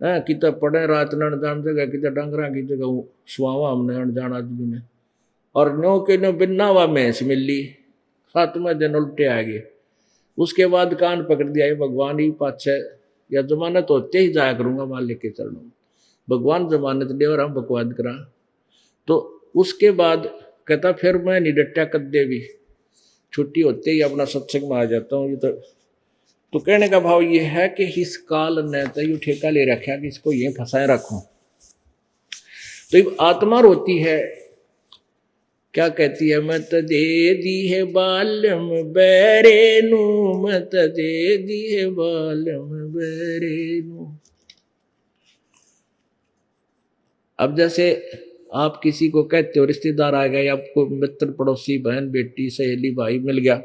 कितना पड़े रात न जान जगह, कितना डंगरा की जगह सुहावा हमने अनजान आदमी ने, और नो के नो बिना वह भैंस मिल ली। 7वें दिन उल्टे आ गए। उसके बाद कान पकड़ दिया, ये भगवान ही पाछे या जमानत होते ही जाया करूंगा मालिक के चरणों में, भगवान जमानत दे और हम बकवाद करा। तो उसके बाद कहता फिर मैं नहीं डटा कद्दे भी, छुट्टी होते ही अपना सत्संग में आ जाता हूँ। ये तो तो कहने का भाव ये है कि इस काल ने तो यू ठेका ले रखा कि इसको ये फंसाए रखूं। तो ये आत्मा रोती है, क्या कहती है, मत दे दी है बालम बैरेनु, मत दे दी है बालम बैरेनु। अब जैसे आप किसी को कहते हो, रिश्तेदार आ गए, आपको मित्र पड़ोसी बहन बेटी सहेली भाई मिल गया,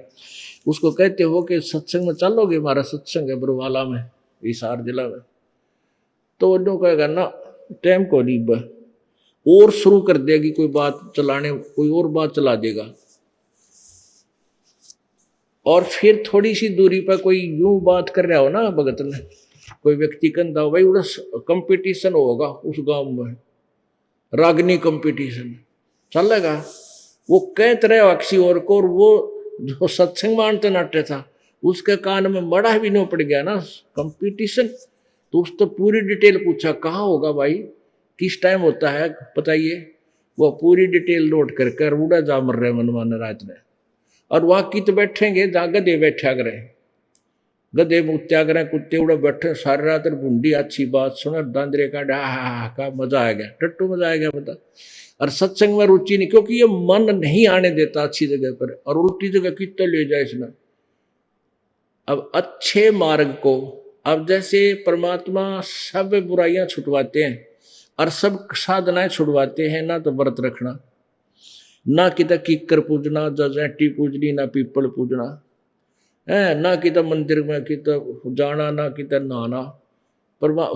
उसको कहते हो कि सत्संग में चलोगे, हमारा सत्संग है बरवाला में, हिसार जिला में, तो वो कहेगा ना टाइम को नहीं, और शुरू कर देगी कोई बात चलाने, कोई और बात चला देगा। और फिर थोड़ी सी दूरी पर कोई यूं बात कर रहा हो ना भगत ने, कोई व्यक्ति कहता हो भाई उड़ा कंपटीशन होगा उस गांव में, रागनी कंपटीशन चलेगा, वो कहते रहे किसी और को, और वो जो सत्संग मानते नाट्य था उसके कान में मड़ा भी नहीं पड़ गया ना कंपटीशन। तो उस तो पूरी डिटेल पूछा, कहाँ होगा भाई, किस टाइम होता है बताइए, वो पूरी डिटेल नोट करके उड़ा जा मर रहे मनमान रात में। और वहां कित बैठेंगे जहाँ गधे बैठा करें, गधे मुत्या करें, कुत्ते उड़ा बैठे सारी रात, बूंदी अच्छी बात सुना, दांदरे का डा का मजा आ गया, टट्टू मजा आ गया बता। और सत्संग में रुचि नहीं, क्योंकि ये मन नहीं आने देता अच्छी जगह पर, और उल्टी जगह कितने ले जाए इसने। अब अच्छे मार्ग को, अब जैसे परमात्मा सब बुराइयां छुटवाते हैं और सब साधनाएं छुड़वाते हैं, ना तो व्रत रखना, ना किता किक्कर पूजना, जजैटी पूजनी, ना पीपल पूजना है, ना किता मंदिर में किता जाना, ना किता नहाना।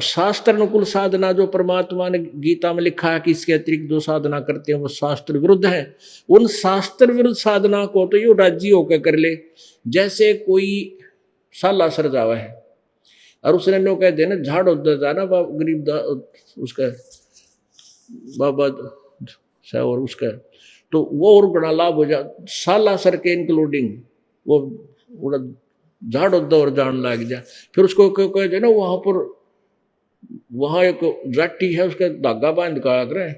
शास्त्र अनुकूल साधना जो परमात्मा ने गीता में लिखा है कि इसके अतिरिक्त जो साधना करते हैं वो शास्त्र विरुद्ध है। उन शास्त्र विरुद्ध साधना को तो यो राजी होकर कर ले। जैसे कोई साला सर जावा है और उसने नो कह देना झाड़ उधर जाना गरीब उसका बाबा और उसका, तो वो और बड़ा लाभ हो जा, साला सर के इंक्लूडिंग वो झाड़ उधर जान लग जा। फिर उसको कह देना वहां पर, वहां एक जाटी है उसका धागा बांध का करे,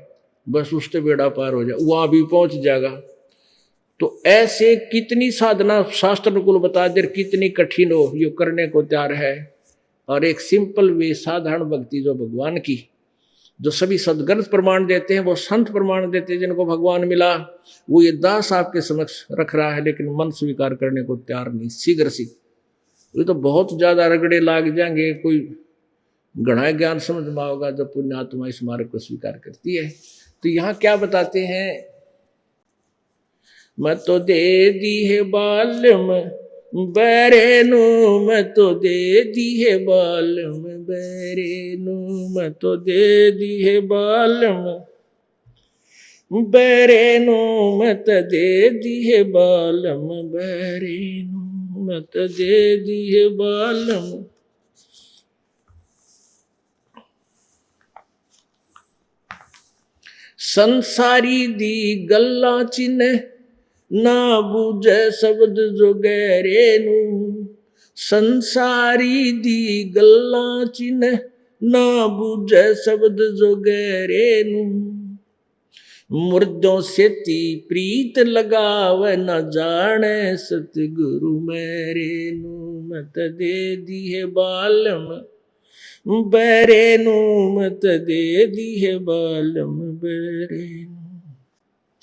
बस उससे बेड़ा पार हो जाए, वहां भी पहुंच जाएगा। तो ऐसे कितनी साधना शास्त्र अनुकूल बता दे, कितनी कठिन हो ये करने को तैयार है। और एक सिंपल वे साधारण भक्ति जो भगवान की, जो सभी सदग्रंथ प्रमाण देते हैं, वो संत प्रमाण देते हैं जिनको भगवान मिला, वो ये दास आपके समक्ष रख रहा है, लेकिन मन स्वीकार करने को तैयार नहीं। शीघ्र सी ये तो बहुत ज्यादा रगड़े लाग जाएंगे, कोई घना ज्ञान समझ में होगा जब पुण्यात्मा इस मार्ग को स्वीकार करती है। तो यहाँ क्या बताते हैं, मैं तो दे दी है बालम बैरेनु, मैं तो दे दी है बालम बैरेनु, मैं तो दे दी है बालम बैरेनु, मैं तो दे दी है बालम बैरेनु, मैं तो दे दी है बालम। संसारी दी गल्ला चिन्ह ना बूझे शब्द जो गहरे नू, संसारी दी गल्ला चिन्ह ना बूझे शब्द जो गहरे नू, मुर्दों से ती प्रीत लगाव न जाने सतगुरु मेरे नू, मत दे दी है बालम बैरेनु, मत दे दी है बालम बैरेनु।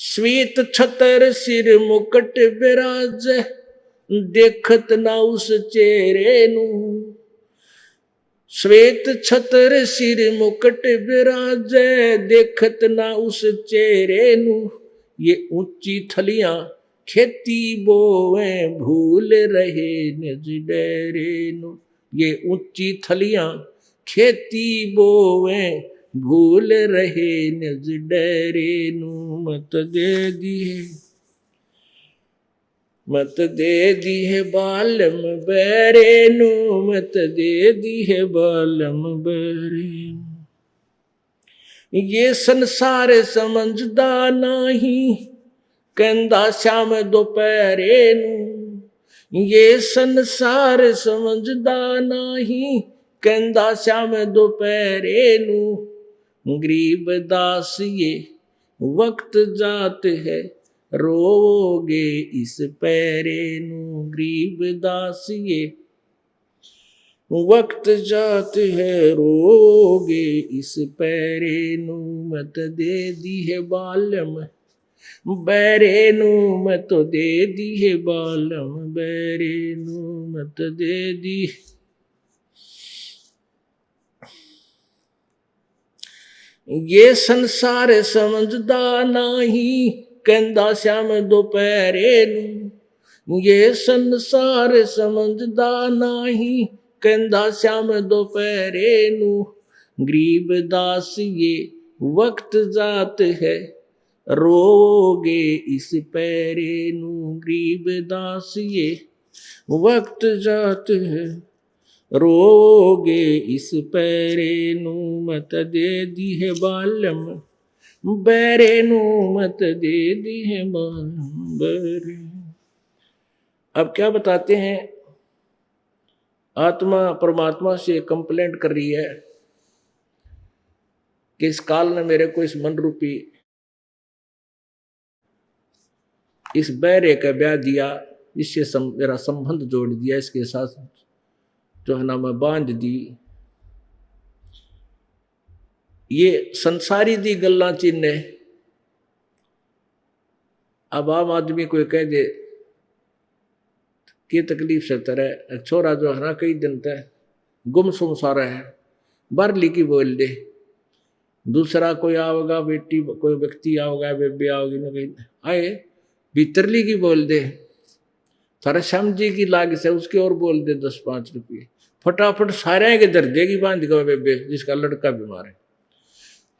श्वेत छतर सिर मुकुट विराज, देखत ना उस चेहरे नू, श्वेत छतर सिर मुकुट विराज, देखत ना उस चेहरे नू, ये ऊंची थलियां खेती बोवे भूल रहे निज डेरे नू, ये ऊंची थलियां खेती बोवे भूल रहे निज डेरे नू, मत दे दी है, मत दे दी है बालम बैरेनु, मत दे दी है बालम बैरेनु। ये संसार समझदा नहीं कहंदा श्याम दोपहरे नू, ये संसार समझदा नहीं कहंदा श्याम दोपहरे नू, गरीब दास ये वक्त जात है रोगे इस पैरे नू, गरीब दास ये वक्त जात है रोगे इस पैरे नू मत दे दी है बालम, बैरे नू मत दे दी है बालम, बैरे नू मत दे दी। ये संसार समझदा नहीं कहंदा श्याम दोपहरे नू, ये संसार समझदा नहीं कहंदा श्याम दोपहरे नू, गरीब दास ये वक्त जात है रोगे इस पैरे नू, गरीब दास ये वक्त जात है रोगे इस पैरे नू मत दे दी है बालम, बैरे नू मत दे दी है बालम बैरे। अब क्या बताते हैं, आत्मा परमात्मा से कंप्लेंट कर रही है कि इस काल ने मेरे को इस मन रूपी इस बैरे का ब्याह दिया, इससे मेरा संबंध जोड़ दिया, इसके साथ जो है ना मैं बांध दी। ये संसारी दी गल्ला चिन्ह। अब आम आदमी कोई कह दे कि तकलीफ से तरह छोरा जो है ना कई दिन तक गुमसुम सा रहा है, बारली की बोल दे। दूसरा कोई आओगा, बेटी कोई व्यक्ति आओगा, बेबी आओगी ना कहीं आए भीतरली की बोल दे, थारा श्याम जी की लाग से उसकी और बोल दे 10-5 रुपये, फटाफट सारे के दर देगी बांध गए बेबे जिसका लड़का बीमार है।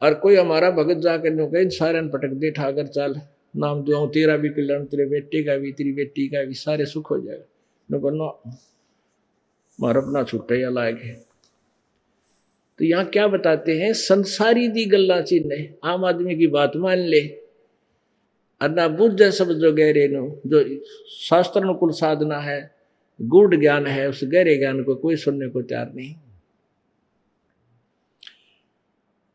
और कोई हमारा भगत जाकर नो कहीं सारे पटक दे ठाकर चाल नाम दुआ तेरा भी कल्याण, तेरे बेटे का भी, तेरी बेटी का भी, सारे सुख हो जाएगा। न बनो मारा अपना छुट्टा या लागे। तो यहाँ क्या बताते हैं, संसारी दी गल्ला चिन्ह आम आदमी की बात मान ले और ना बुझ सब जो गहरे नो, जो शास्त्र अनुकूल साधना है, गूढ़ ज्ञान है, उस गहरे ज्ञान को कोई सुनने को तैयार नहीं।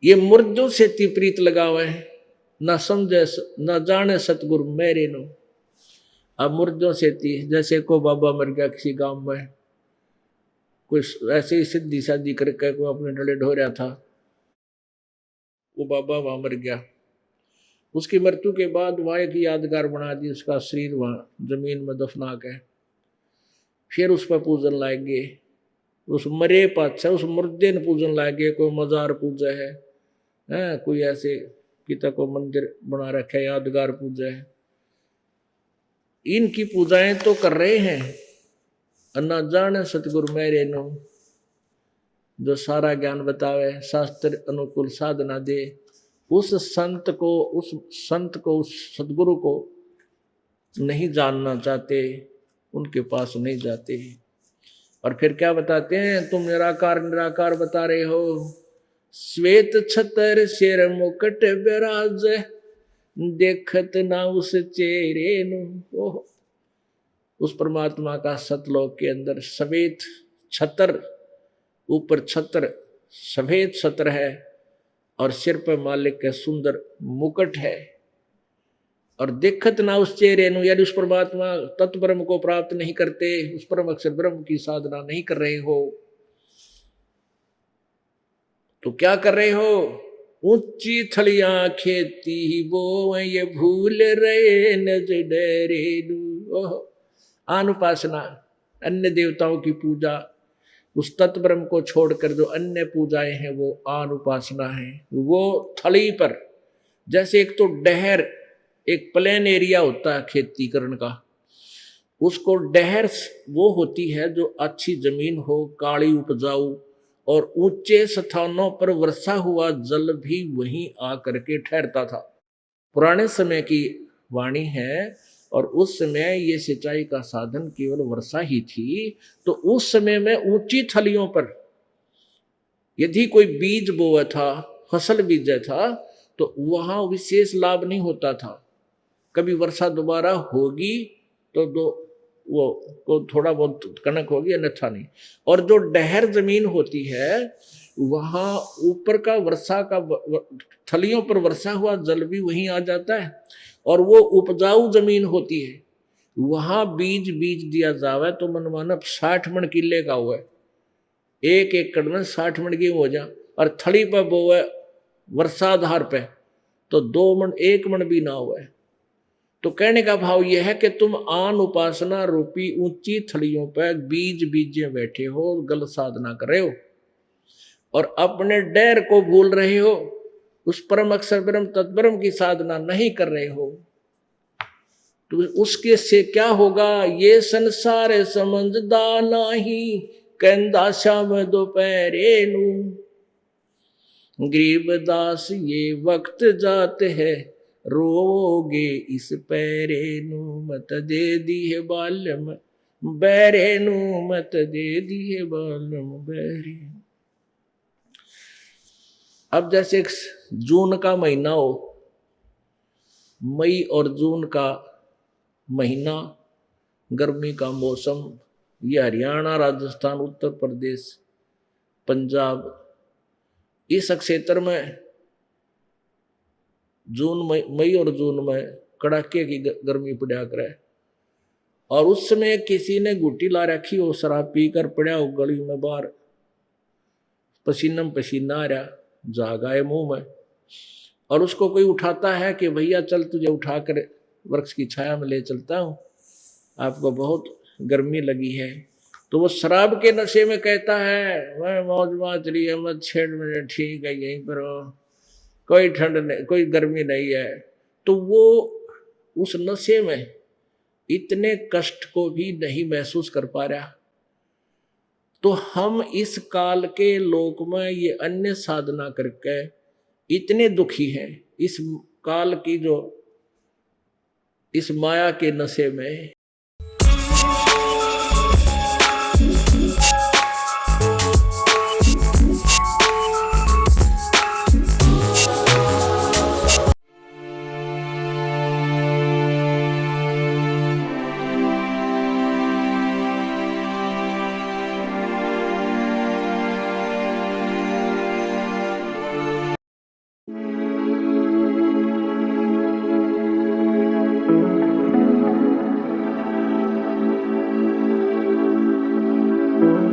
ये मुर्दों से तिप्रीत लगा हुआ है, ना समझे ना जाने सतगुरु मेरे नो। अब मुर्दों से थी, जैसे को बाबा मर गया किसी गांव में, कुछ ऐसे ही सिद्धि शादी करके कोई अपने डले ढो रहा था, वो बाबा वहां मर गया। उसकी मृत्यु के बाद वहां एक यादगार बना दी, उसका शरीर वहां जमीन में दफना के फिर उस पर पूजन लाएंगे, उस मरे पाछे उस मुर्दे ने पूजन लाएंगे। कोई मजार पूजा है, कोई ऐसे पिता को मंदिर बना रखा है, यादगार पूजा है। इनकी पूजाएं तो कर रहे हैं, अन्ना जाने सतगुरु मेरे नो, जो सारा ज्ञान बतावे, शास्त्र अनुकूल साधना दे, उस संत को उस सतगुरु को नहीं जानना चाहते, उनके पास नहीं जाते। और फिर क्या बताते हैं, तुम निराकार निराकार बता रहे हो, श्वेत छतर शेर मुकुट विराज, देखत ना उस चेहरे नु। उस परमात्मा का सतलोक के अंदर श्वेत छतर, ऊपर छत्र सफेद छत्र है और सिर पर मालिक का सुंदर मुकुट है। और देखत ना उस चेहरे नु, यानी उस परमात्मा तत्ब्रह्म को प्राप्त नहीं करते, उस परम अक्षर ब्रह्म की साधना नहीं कर रहे हो, तो क्या कर रहे हो, ऊंची थलियां खेती बो ये भूल रहे नज डरे नु। अनुपासना, अन्य देवताओं की पूजा, उस तत्ब्रह्म को छोड़कर जो अन्य पूजाएं हैं वो अनुपासना है। वो थली पर, जैसे एक तो डहर, एक प्लेन एरिया होता है खेती करने का, उसको डहर वो होती है जो अच्छी जमीन हो, काली उपजाऊ, और ऊंचे स्थानों पर वर्षा हुआ जल भी वहीं आकर के ठहरता था। पुराने समय की वाणी है, और उस समय ये सिंचाई का साधन केवल वर्षा ही थी। तो उस समय में ऊंची थलियों पर यदि कोई बीज बोया था, फसल बीजा था, तो वहां विशेष लाभ नहीं होता था। कभी वर्षा दोबारा होगी तो वो को थोड़ा बहुत कनक होगी, अन्यथा नहीं। और जो डहर जमीन होती है, वहां ऊपर का वर्षा का थलियों पर वर्षा हुआ जल भी वहीं आ जाता है, और वो उपजाऊ जमीन होती है, वहां बीज दिया जावे तो मनमाना 60 मन किले का हुआ है, एक एकड़ में 60 मन गेहूं हो जा, और थड़ी पर बोवे वर्षाधार पे तो 2 मन 1 मन भी ना हुआ। तो कहने का भाव यह है कि तुम आन उपासना रूपी ऊंची थड़ियों पर बीज बीजे बैठे हो, गलत साधना कर रहे हो और अपने डर को भूल रहे हो, उस परम अक्षर ब्रह्म तत्ब्रह्म की साधना नहीं कर रहे हो। तो उसके से क्या होगा? ये संसार समझदा नहीं, कहंदा श्याम दोपहरे नू, गरीबदास ये वक्त जाते है, रोगे इस पैरे नू, मत दे दी है बालम बैरे नू, मत दे दी है बालम बैरे। अब जैसे एक जून का महीना हो, मई और जून का महीना, गर्मी का मौसम, ये हरियाणा, राजस्थान, उत्तर प्रदेश, पंजाब, इस क्षेत्र में मई और जून में कड़ाके की गर्मी पड़ा करे, और उस समय किसी ने गुटी ला रखी हो, शराब पीकर पड़ा हो गली में बाहर, पसीना पसीना आ रहा, जाग आए मुंह में, और उसको कोई उठाता है कि भैया चल तुझे उठाकर वृक्ष की छाया में ले चलता हूँ, आपको बहुत गर्मी लगी है। तो वो शराब के नशे में कहता है, मैं मौज माच रही है, मत छेड़ मुझे, ठीक है यहीं पर हो, कोई ठंड नहीं, कोई गर्मी नहीं है। तो वो उस नशे में इतने कष्ट को भी नहीं महसूस कर पा रहा। तो हम इस काल के लोक में ये अन्य साधना करके इतने दुखी हैं, इस काल की जो इस माया के नशे में